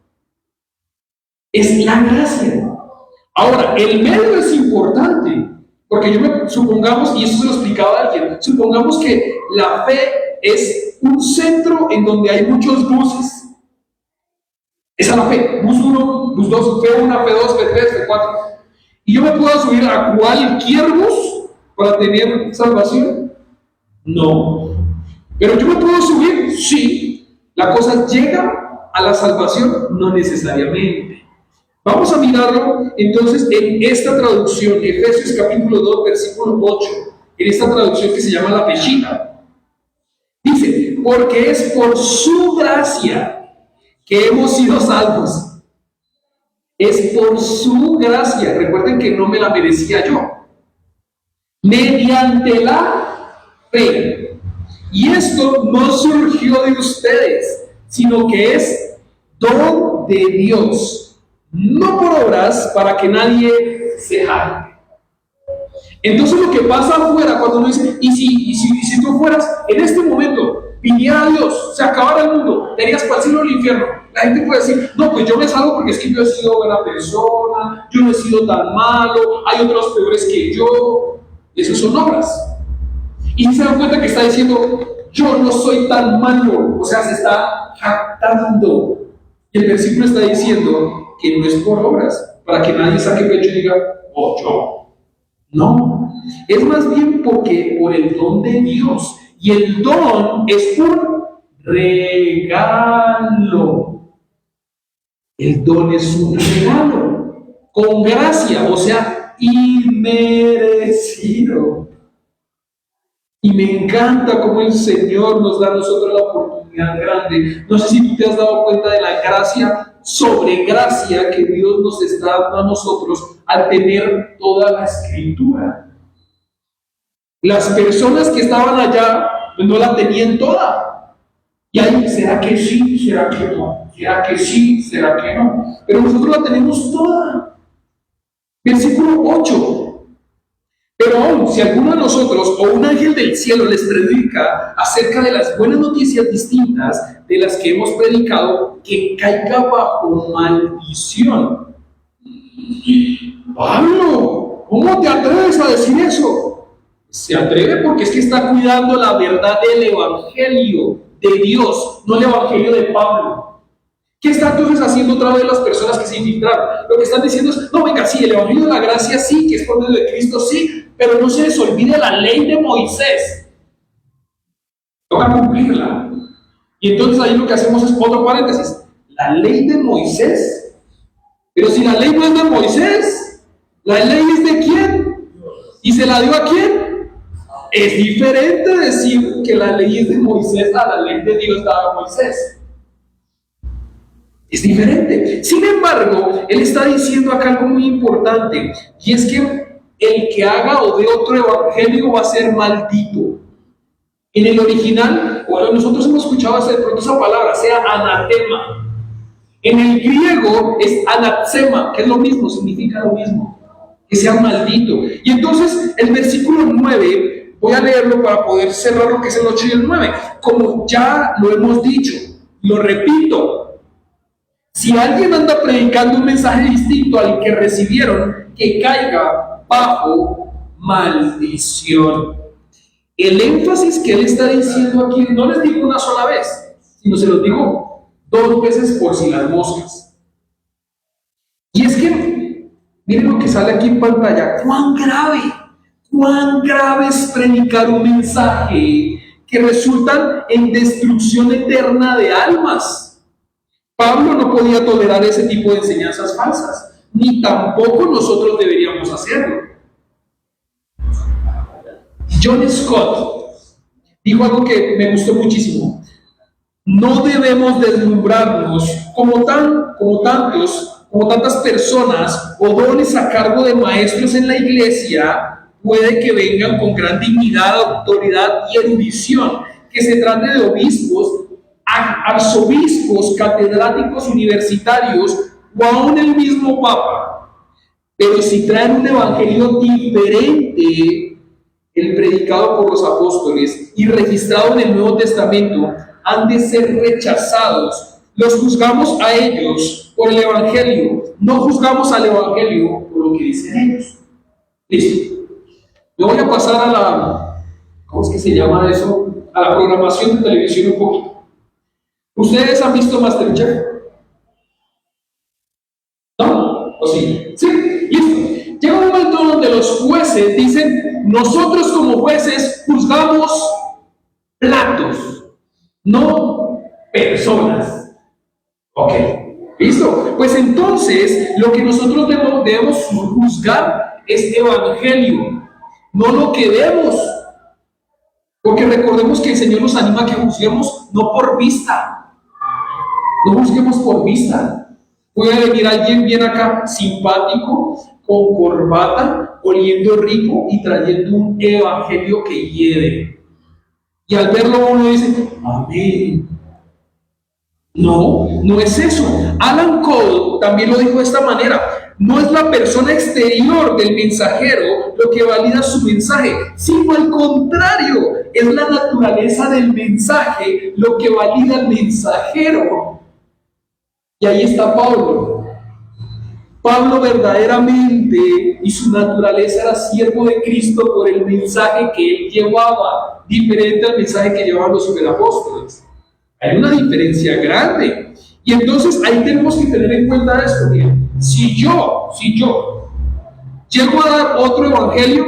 Es la gracia. Ahora, el medio es importante. Porque supongamos, y eso se lo explicaba a alguien, supongamos que la fe es un centro en donde hay muchos buses. Esa es la fe. Bus 1, bus 2, fe 1, fe 2, fe 3, fe 4. ¿Y yo me puedo subir a cualquier bus para tener salvación? No. ¿Pero yo me puedo subir? Sí. ¿La cosa llega a la salvación? No necesariamente. Vamos a mirarlo entonces en esta traducción, Efesios capítulo 2, versículo 8, en esta traducción que se llama la Peshitta. Dice, porque es por su gracia que hemos sido salvos. Es por su gracia. Recuerden que no me la merecía yo. Mediante la fe. Y esto no surgió de ustedes, sino que es don de Dios. No por obras para que nadie se jacte. Entonces lo que pasa afuera cuando uno dice, y si tú fueras en este momento, viniera Dios, se acabara el mundo, te irías para el cielo o el infierno, la gente puede decir, no, pues yo me salgo porque es que yo he sido buena persona, yo no he sido tan malo, hay otros peores que yo. Esas son obras. Y se dan cuenta que está diciendo, yo no soy tan malo, o sea, se está jactando. Y el versículo está diciendo que no es por obras, para que nadie saque pecho y diga, oh, yo. No, es más bien porque por el don de Dios. Y el don es un regalo. El don es un regalo, con gracia, o sea, inmerecido. Y me encanta cómo el Señor nos da a nosotros la oportunidad grande. No sé si tú te has dado cuenta de la gracia sobre gracia que Dios nos está dando a nosotros al tener toda la Escritura. Las personas que estaban allá pues no la tenían toda. Y ahí, ¿será que sí? ¿Será que no? ¿Será que sí? ¿Será que no? Pero nosotros la tenemos toda. Versículo 8. Pero aún, si alguno de nosotros o un ángel del cielo les predica acerca de las buenas noticias distintas de las que hemos predicado, que caiga bajo maldición. Pablo, ¿cómo te atreves a decir eso? Se atreve porque es que está cuidando la verdad del evangelio de Dios, no el evangelio de Pablo. ¿Qué están entonces haciendo otra vez las personas que se infiltraron? Lo que están diciendo es, no, venga, sí, el evangelio de la gracia sí, que es por medio de Cristo sí, pero no se les olvide la ley de Moisés. Toca cumplirla. Y entonces ahí lo que hacemos es otro paréntesis. La ley de Moisés. Pero si la ley no es de Moisés, la ley es de quién. ¿Y se la dio a quién? Es diferente decir que la ley es de Moisés a la ley de Dios dada a Moisés. Es diferente. Sin embargo, él está diciendo acá algo muy importante, y es que el que haga o dé otro evangelio va a ser maldito. En el original, bueno, nosotros hemos escuchado de pronto esa palabra, sea anatema. En el griego es anatsema, que es lo mismo, significa lo mismo, que sea maldito. Y entonces el versículo 9, voy a leerlo para poder cerrar lo que es el 8 y el 9. Como ya lo hemos dicho, lo repito, si alguien anda predicando un mensaje distinto al que recibieron, que caiga bajo maldición. El énfasis que él está diciendo aquí no les digo una sola vez, sino se los digo 2 veces por si las moscas. Y es que, miren lo que sale aquí en pantalla, cuán grave es predicar un mensaje que resulta en destrucción eterna de almas. Pablo no podía tolerar ese tipo de enseñanzas falsas, ni tampoco nosotros deberíamos hacerlo. John Scott dijo algo que me gustó muchísimo. No debemos deslumbrarnos como tantas personas o dones a cargo de maestros en la iglesia puede que vengan con gran dignidad, autoridad y erudición, que se trate de obispos, arzobispos, catedráticos universitarios o aún el mismo Papa. Pero si traen un evangelio diferente, el predicado por los apóstoles y registrado en el Nuevo Testamento, han de ser rechazados. Los juzgamos a ellos por el evangelio, no juzgamos al evangelio por lo que dicen ellos. Listo. Me voy a pasar a la, ¿cómo es que se llama eso? A la programación de televisión un poquito. ¿Ustedes han visto MasterChef? ¿No? ¿O sí? Sí, listo. Llega un momento donde los jueces dicen, nosotros como jueces juzgamos platos, no personas. Ok, ¿Listo? Pues entonces lo que nosotros debemos juzgar es evangelio, no lo que vemos. Porque recordemos que el Señor nos anima a que juzguemos no por vista, no juzguemos por vista. Puede venir alguien bien acá, simpático, con corbata, oliendo rico y trayendo un evangelio que hiere. Y al verlo uno dice, amén. No, no es eso. Alan Cole también lo dijo de esta manera. No es la persona exterior del mensajero lo que valida su mensaje, sino al contrario, es la naturaleza del mensaje lo que valida al mensajero. Y ahí está Pablo. Pablo verdaderamente y su naturaleza era siervo de Cristo por el mensaje que él llevaba, diferente al mensaje que llevaban los superapóstoles. Hay una diferencia grande. Y entonces ahí tenemos que tener en cuenta esto. Miren, si yo llego a dar otro evangelio,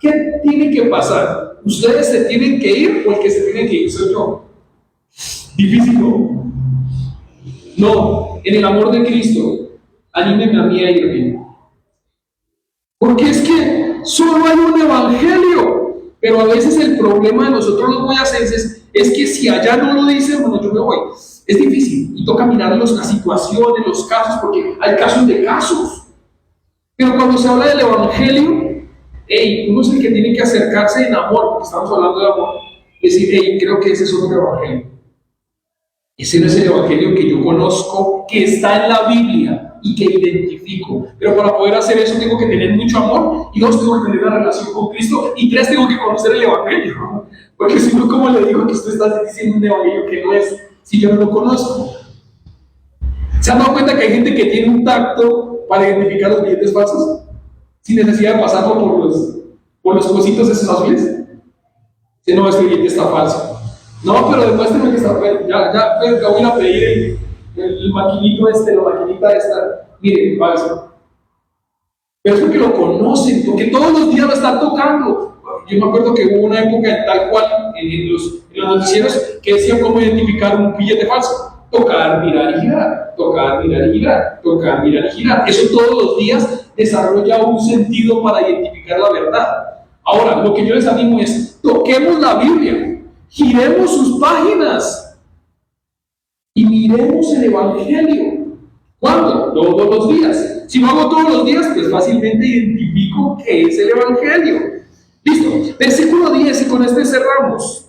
¿qué tiene que pasar? ¿Ustedes se tienen que ir o el que se tiene que ir soy yo? Difícil, ¿no? No, en el amor de Cristo, anímenme a mí a irme. Porque es que solo hay un evangelio, pero a veces el problema de nosotros los boyacenses es que si allá no lo dicen, bueno, yo me voy. Es difícil y toca mirar las situaciones, los casos, porque hay casos de casos. Pero cuando se habla del evangelio, uno es el que tiene que acercarse en amor, porque estamos hablando de amor, y decir, creo que ese es otro evangelio. Ese no es el evangelio que yo conozco, que está en la Biblia y que identifico. Pero para poder hacer eso tengo que tener mucho amor, y dos, tengo que tener una relación con Cristo, y tres, tengo que conocer el evangelio. Porque si no, ¿cómo le digo que usted está diciendo un evangelio que no es, si yo no lo conozco? ¿Se han dado cuenta que hay gente que tiene un tacto para identificar los billetes falsos? Sin necesidad de pasarlo por los cositos esos azules. Si no, este billete está falso. No, pero demuéstrame que está falso. Ya voy a pedir el maquinito la maquinita esta. Miren, falso. Pero es porque lo conocen, porque todos los días lo están tocando. Yo me acuerdo que hubo una época tal cual en los noticieros que decían cómo identificar un billete falso. Tocar, mirar y girar, tocar, mirar y girar, tocar, mirar y girar. Eso todos los días desarrolla un sentido para identificar la verdad. Ahora, lo que yo les animo es, toquemos la Biblia, giremos sus páginas y miremos el Evangelio. ¿Cuándo? Todos los días. Si lo hago todos los días, pues fácilmente identifico qué es el Evangelio. Listo. Versículo 10, y con este cerramos.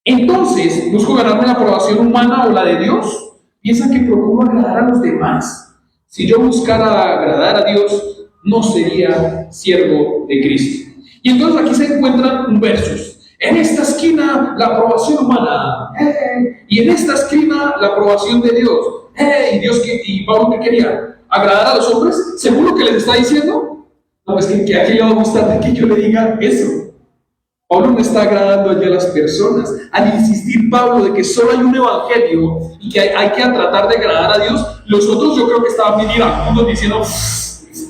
Entonces, ¿busco ganarme la aprobación humana o la de Dios? ¿Piensa que procuro agradar a los demás? Si yo buscara agradar a Dios, no sería siervo de Cristo. Y entonces aquí se encuentran versos. En esta esquina, la aprobación humana. Y en esta esquina, la aprobación de Dios. ¿Y Pablo qué quería? ¿Agradar a los hombres? ¿Seguro que les está diciendo? No, es que a quién le va a gustar de que yo le diga eso. Pablo no está agradando allí a las personas. Al insistir Pablo de que solo hay un evangelio y que hay que tratar de agradar a Dios, los otros yo creo que estaban bien iracundos diciendo,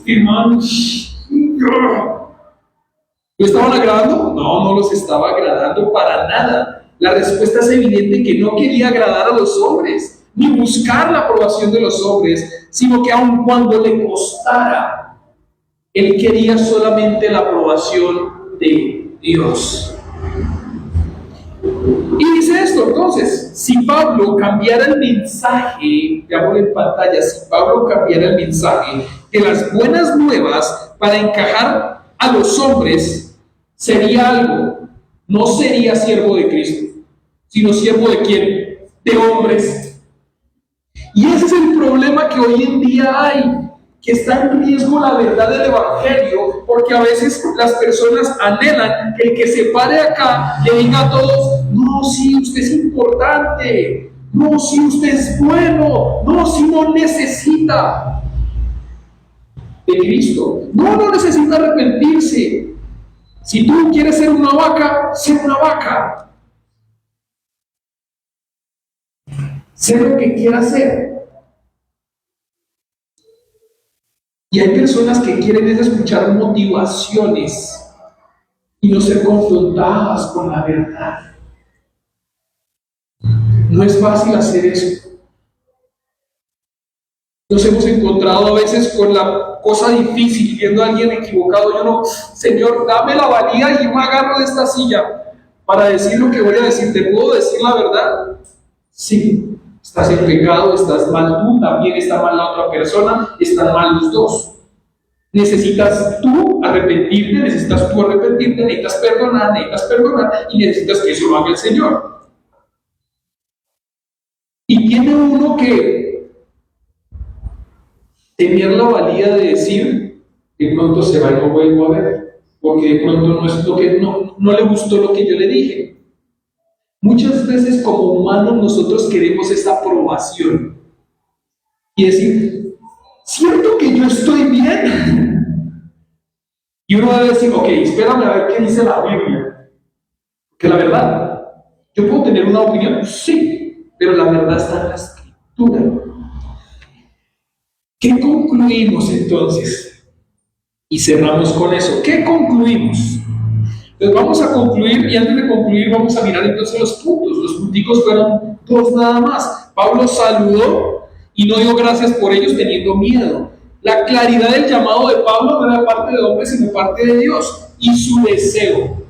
hermanos, ¿lo estaban agradando? No, no los estaba agradando para nada. La respuesta es evidente que no quería agradar a los hombres, ni buscar la aprobación de los hombres, sino que aun cuando le costara, él quería solamente la aprobación de Dios. Y dice esto, entonces, si Pablo cambiara el mensaje, veámoslo en pantalla, si Pablo cambiara el mensaje de las buenas nuevas para encajar a los hombres, sería algo, no sería siervo de Cristo, sino siervo de ¿quién? De hombres. Y ese es el problema que hoy en día hay, que está en riesgo la verdad del Evangelio, porque a veces las personas anhelan que el que se pare acá le diga a todos, no, sí, usted es importante, no, sí, usted es bueno, no, sí, no necesita de Cristo, no necesita arrepentirse. Si tú quieres ser una vaca, sé una vaca. Sé lo que quieras ser. Y hay personas que quieren escuchar motivaciones y no ser confrontadas con la verdad. No es fácil hacer eso. Nos hemos encontrado a veces con la cosa difícil, viendo a alguien equivocado. Yo no, Señor, dame la valía y yo me agarro de esta silla para decir lo que voy a decir. ¿Te puedo decir la verdad? Sí, estás en pecado, estás mal tú, también está mal la otra persona, están mal los dos. Necesitas tú arrepentirte, necesitas perdonar y necesitas que eso lo haga el Señor. Y tiene uno que tener la valía de decir, de pronto se va y no vuelvo a ver, porque de pronto no es lo que no le gustó lo que yo le dije. Muchas veces como humanos nosotros queremos esa aprobación y decir, ¿cierto que yo estoy bien? Y uno debe decir, ok, espérame a ver qué dice la Biblia. Que la verdad, yo puedo tener una opinión, sí, pero la verdad está en la Escritura. ¿Qué concluimos entonces? Y cerramos con eso. ¿Qué concluimos? Entonces vamos a concluir, y antes de concluir vamos a mirar entonces los puntos. Los punticos fueron 2 nada más. Pablo saludó y no dio gracias por ellos teniendo miedo. La claridad del llamado de Pablo no era parte de hombres, sino parte de Dios y su deseo.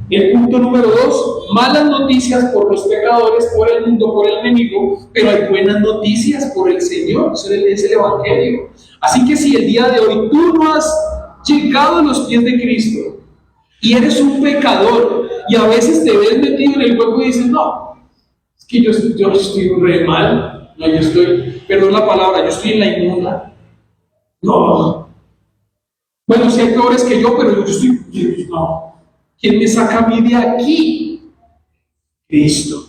El punto número 2, malas noticias por los pecadores, por el mundo, por el enemigo, pero hay buenas noticias por el Señor, eso es el Evangelio. Así que si el día de hoy tú no has llegado a los pies de Cristo y eres un pecador y a veces te ves metido en el hueco y dices, no, es que yo estoy re mal, no, yo estoy, perdón la palabra, yo estoy en la inmunda. No. Bueno, si hay peores que yo, pero yo estoy, no. ¿Quién me saca a mí de aquí? Cristo.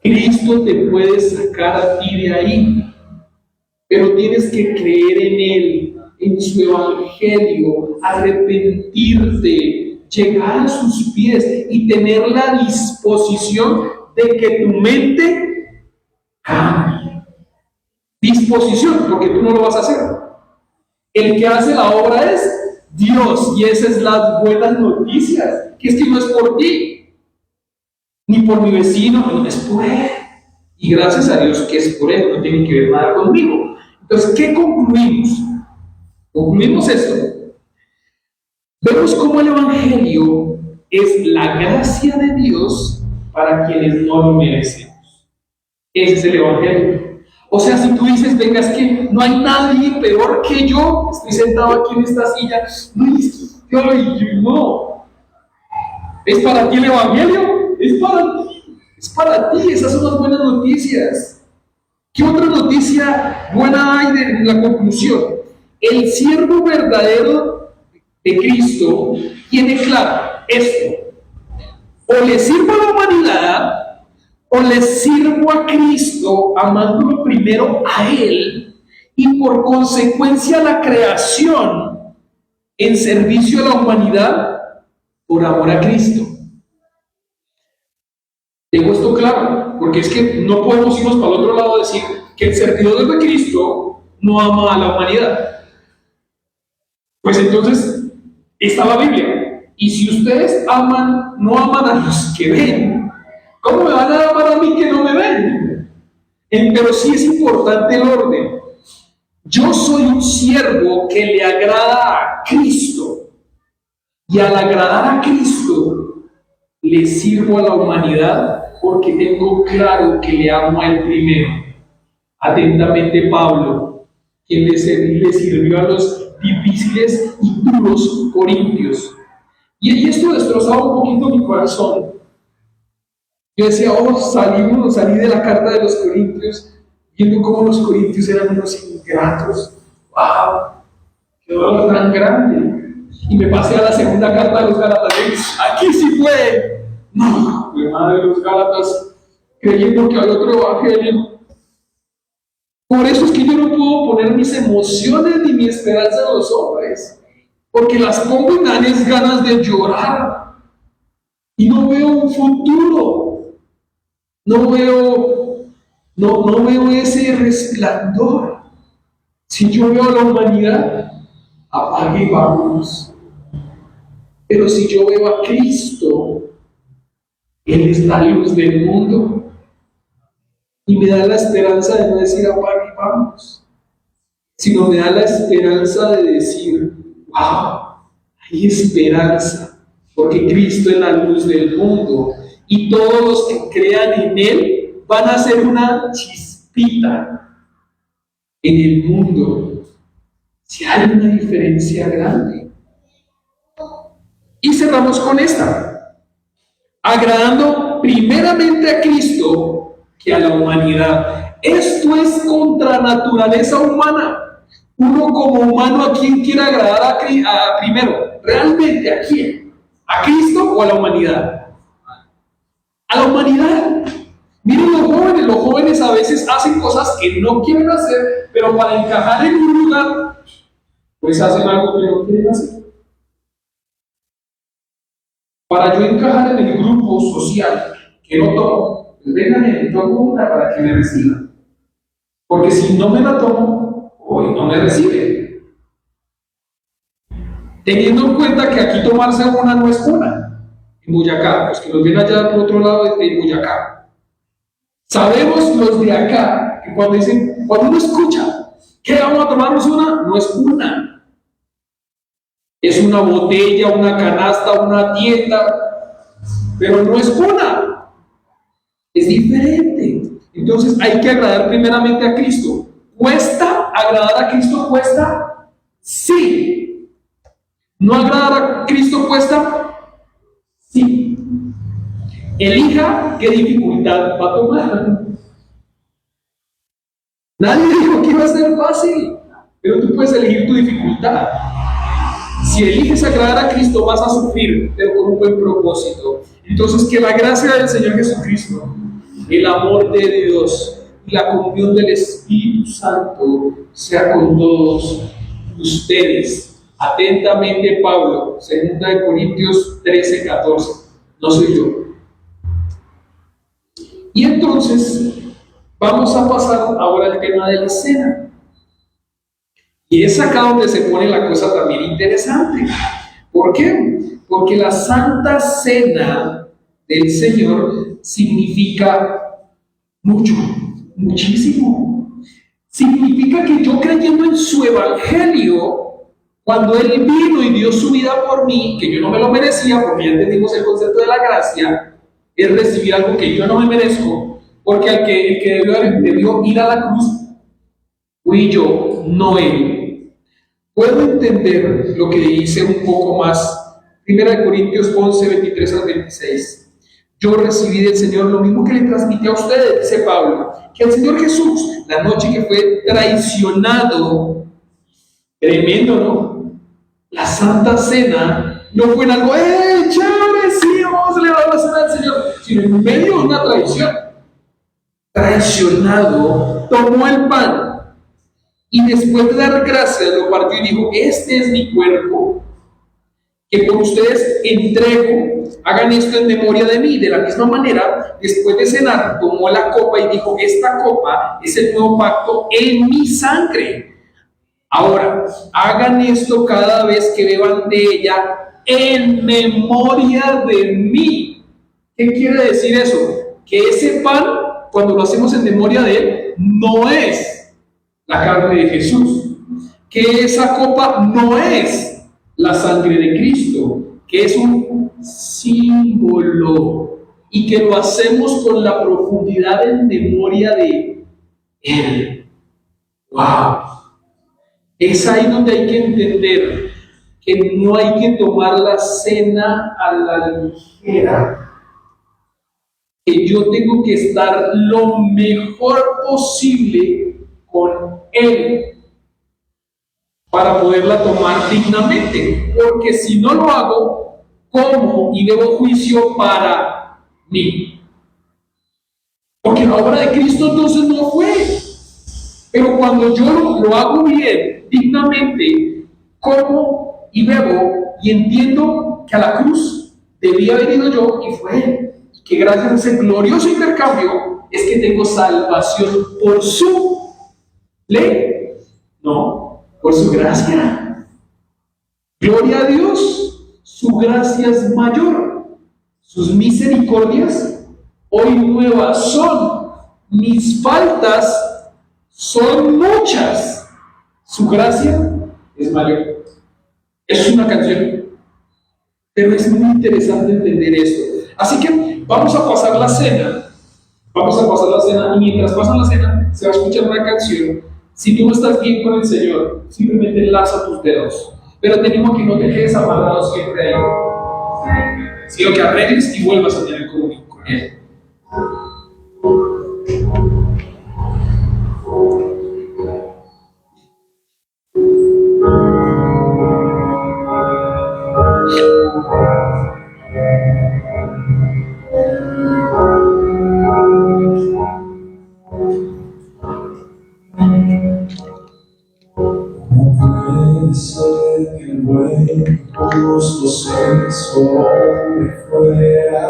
Cristo te puede sacar a ti de ahí, pero tienes que creer en Él, en su Evangelio, arrepentirte, llegar a sus pies y tener la disposición de que tu mente cambie. Disposición, porque tú no lo vas a hacer. El que hace la obra es Dios, y esas son las buenas noticias, que es que no es por ti, ni por mi vecino, no es por Él. Y gracias a Dios que es por Él, no tiene que ver nada conmigo. Entonces, ¿qué concluimos? Concluimos esto. Vemos cómo el Evangelio es la gracia de Dios para quienes no lo merecemos. Ese es el Evangelio. O sea, si tú dices, venga, es que no hay nadie peor que yo, estoy sentado aquí en esta silla, no, es que yo no. ¿Es para ti el Evangelio? Es para ti, esas son las buenas noticias. ¿Qué otra noticia buena hay de la conclusión? El siervo verdadero de Cristo tiene claro esto: o le sirvo a la humanidad, o le sirvo a Cristo amándolo primero a Él y por consecuencia a la creación en servicio a la humanidad por amor a Cristo. Dejo esto claro, porque es que no podemos irnos para el otro lado a decir que el servidor de Cristo no ama a la humanidad. Pues entonces está la Biblia. Y si ustedes no aman a los que ven, ¿cómo me van a amar a mí que no me ven? Pero sí es importante el orden. Yo soy un siervo que le agrada a Cristo. Y al agradar a Cristo, le sirvo a la humanidad porque tengo claro que le amo a Él primero. Atentamente Pablo, quien le sirvió a los difíciles y duros corintios. Y esto destrozaba un poquito mi corazón. Yo decía, salí de la carta de los Corintios, viendo cómo los Corintios eran unos ingratos. ¡Wow! ¡Qué dolor tan grande! Y me pasé a la segunda carta de los Gálatas. ¡Aquí sí fue! No, mi madre de los Gálatas, creyendo que hay otro evangelio. Por eso es que yo no puedo poner mis emociones ni mi esperanza en los hombres, porque las pongo y me dan ganas de llorar. Y no veo un futuro. No veo ese resplandor. Si yo veo a la humanidad, apague y vámonos. Pero si yo veo a Cristo, Él es la luz del mundo. Y me da la esperanza de no decir apague y preocuparnos, sino me da la esperanza de decir, wow, hay esperanza, porque Cristo es la luz del mundo y todos los que crean en Él van a ser una chispita en el mundo. Si hay una diferencia grande. Y cerramos con esta, agradando primeramente a Cristo que a la humanidad. Esto es contra naturaleza humana. Uno como humano, ¿a quién quiere agradar primero? ¿Realmente a quién? ¿A Cristo o a la humanidad? A la humanidad. Miren los jóvenes a veces hacen cosas que no quieren hacer, pero para encajar en un lugar, pues hacen algo que no quieren hacer. Para yo encajar en el grupo social que no tomo, pues vengan, tomo una para que me reciban. Porque si no me la tomo, hoy no me reciben. Teniendo en cuenta que aquí tomarse una no es una. En Boyacá, los que nos ven allá por otro lado de Boyacá. Sabemos los de acá que cuando uno escucha que vamos a tomarnos una, no es una. Es una botella, una canasta, una tienda, pero no es una. Es diferente. Entonces hay que agradar primeramente a Cristo. ¿Cuesta agradar a Cristo? ¿Cuesta? Sí. ¿No agradar a Cristo cuesta? Sí. Elija qué dificultad va a tomar. Nadie dijo que iba a ser fácil, pero tú puedes elegir tu dificultad. Si eliges agradar a Cristo, vas a sufrir, pero con un buen propósito. Entonces, que la gracia del Señor Jesucristo, el amor de Dios y la comunión del Espíritu Santo sea con todos ustedes. Atentamente, Pablo, 2 Corintios 13:14. No soy yo. Y entonces, vamos a pasar ahora al tema de la cena. Y es acá donde se pone la cosa también interesante. ¿Por qué? Porque la Santa Cena del Señor significa mucho, muchísimo. Significa que yo, creyendo en su evangelio, cuando Él vino y dio su vida por mí, que yo no me lo merecía, porque ya entendimos el concepto de la gracia, es recibir algo que yo no me merezco, porque el que debió ir a la cruz fui yo, no Él. Puedo entender lo que dice un poco más, 1 Corintios 11, 23 al 26. Yo recibí del Señor lo mismo que le transmití a ustedes, dice Pablo, que el Señor Jesús, la noche que fue traicionado, tremendo, ¿no? La Santa Cena no fue en algo, chévere, sí, vamos a celebrar la Cena del Señor, sino en medio de una traición. Traicionado, tomó el pan y después de dar gracias lo partió y dijo, este es mi cuerpo, que por ustedes entrego, hagan esto en memoria de mí. De la misma manera, después de cenar, tomó la copa y dijo, esta copa es el nuevo pacto en mi sangre. Ahora, hagan esto cada vez que beban de ella en memoria de mí. ¿Qué quiere decir eso? Que ese pan, cuando lo hacemos en memoria de Él, no es la carne de Jesús, que esa copa no es la sangre de Cristo, que es un símbolo y que lo hacemos con la profundidad en memoria de Él. ¡Wow! Es ahí donde hay que entender que no hay que tomar la cena a la ligera, que yo tengo que estar lo mejor posible con Él para poderla tomar dignamente, porque si no lo hago, como y debo juicio para mí, porque la obra de Cristo entonces no fue. Pero cuando yo lo hago bien, dignamente, como y bebo y entiendo que a la cruz debía haber ido yo y fue Él, y que gracias a ese glorioso intercambio es que tengo salvación por su ley, no, por su gracia. Gloria a Dios, su gracia es mayor, sus misericordias hoy nuevas son, mis faltas son muchas, su gracia es mayor. Es una canción, pero es muy interesante entender esto. Así que vamos a pasar la cena. Vamos a pasar la cena y mientras pasan la cena se va a escuchar una canción. Si tú no estás bien con el Señor, simplemente enlaza tus dedos. Pero te animo a que no te quedes amarrado siempre ahí, sino que arregles y vuelvas a tener comunión con Él. Puede ser que el buen justo se sobre fuera,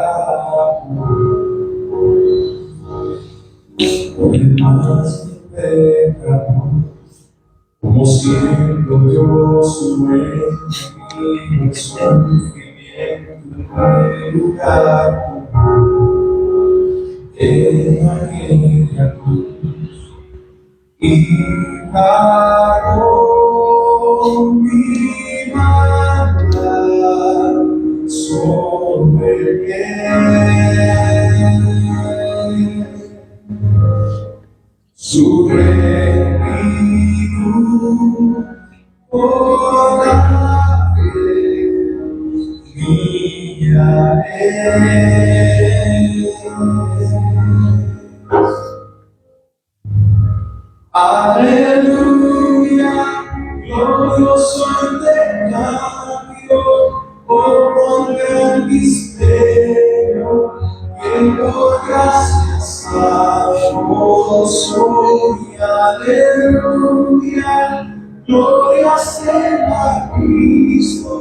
porque más mi pecado, como siendo yo su enemigo, sufrimiento en lugar en aquella cruz. Y pagó mi maldad sobre él. Su plenitud por la fe mía es. Aleluya, glorioso intercambio, por el misterio, que por gracias salvos hoy. Aleluya, gloria sea a Cristo,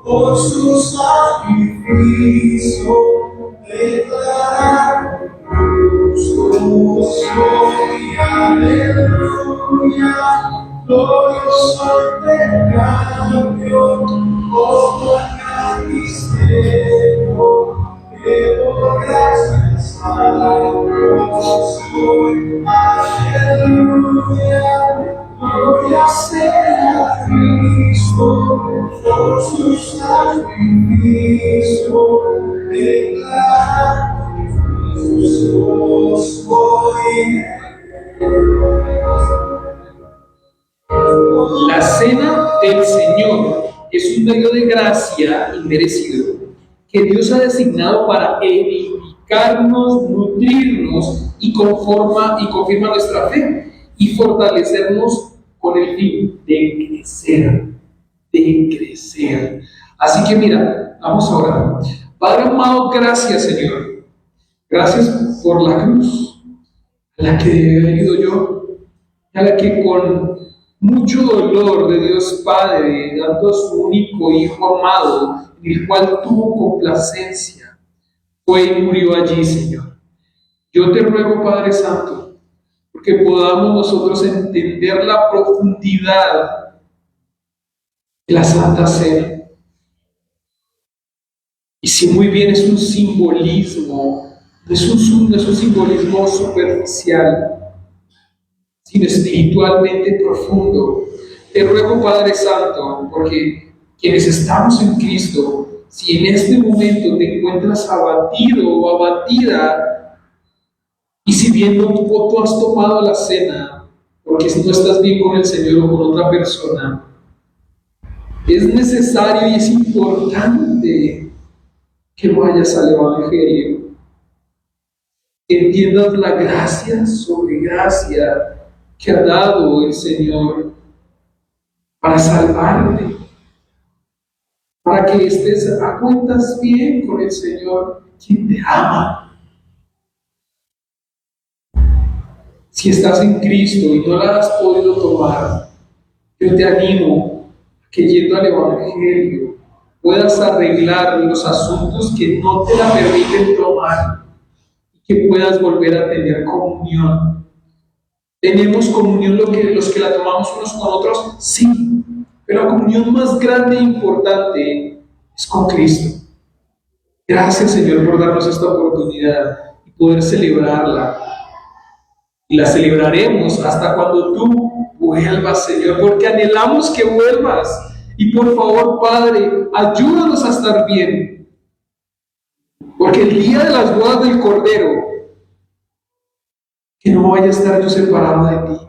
por su sacrificio, declarar soy, aleluya, glorioso intercambio, como el gran misterio, que por gracias salvos soy, aleluya, gloria sea a Cristo, por su sacrificio, declarar La cena del Señor es un medio de gracia inmerecido que Dios ha designado para edificarnos, nutrirnos y confirma nuestra fe y fortalecernos con el fin de crecer. Así que mira, vamos a orar. Padre amado, gracias Señor. Gracias por la cruz, a la que he venido yo, a la que con mucho dolor de Dios Padre, dando a su único Hijo amado, en el cual tuvo complacencia, fue y murió allí, Señor. Yo te ruego, Padre Santo, porque podamos nosotros entender la profundidad de la Santa Cena. Y si muy bien es un simbolismo, no es un simbolismo superficial, sino espiritualmente profundo. Te ruego, Padre Santo, porque quienes estamos en Cristo, si en este momento te encuentras abatido o abatida, y si bien no tú has tomado la cena, porque no estás bien con el Señor o con otra persona, es necesario y es importante que vayas al Evangelio, que entiendas la gracia sobre gracia que ha dado el Señor para salvarte, para que estés a cuentas bien con el Señor, quien te ama. Si estás en Cristo y no la has podido tomar, yo te animo a que yendo al Evangelio puedas arreglar los asuntos que no te la permiten tomar y que puedas volver a tener comunión. ¿Tenemos comunión los que la tomamos unos con otros? Sí, pero la comunión más grande e importante es con Cristo. Gracias, Señor, por darnos esta oportunidad y poder celebrarla Y la celebraremos hasta cuando tú vuelvas, Señor, porque anhelamos que vuelvas. Y por favor, Padre, ayúdanos a estar bien. Porque el día de las bodas del Cordero, que no vaya a estar yo separado de ti.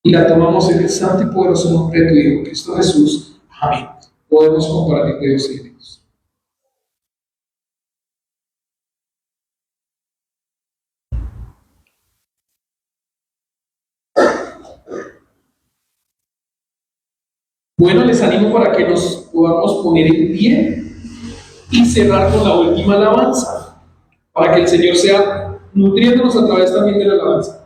Y la tomamos en el santo y poderoso nombre de tu Hijo, Cristo Jesús. Amén. Podemos compartir de Dios y de Dios. Bueno, les animo para que nos podamos poner en pie y cerrar con la última alabanza, para que el Señor sea nutriéndonos a través también de la alabanza.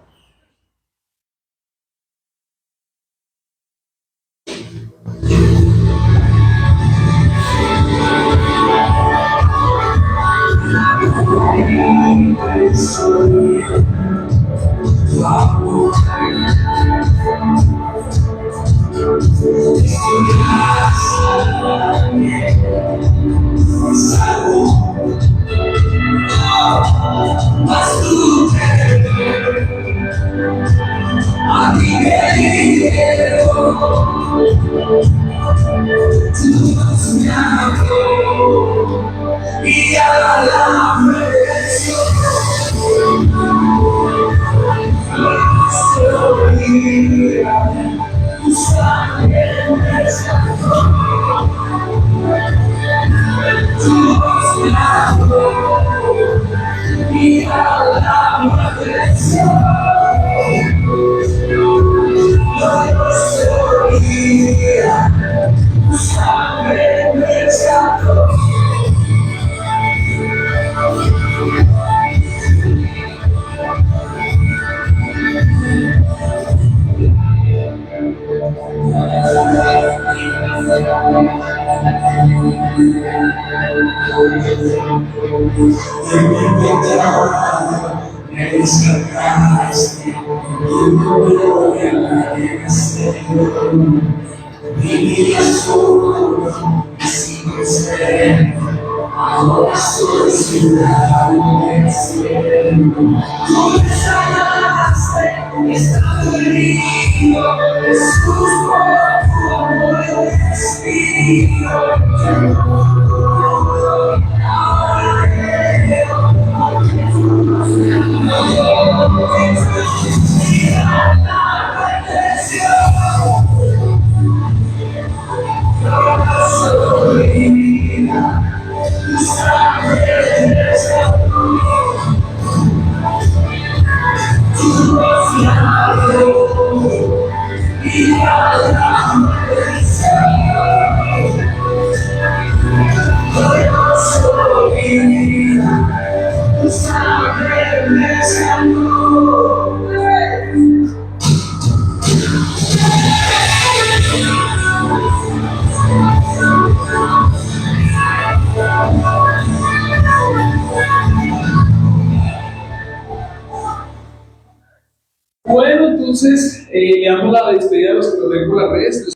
Bueno, entonces le damos la despedida a los que nos ven por las redes.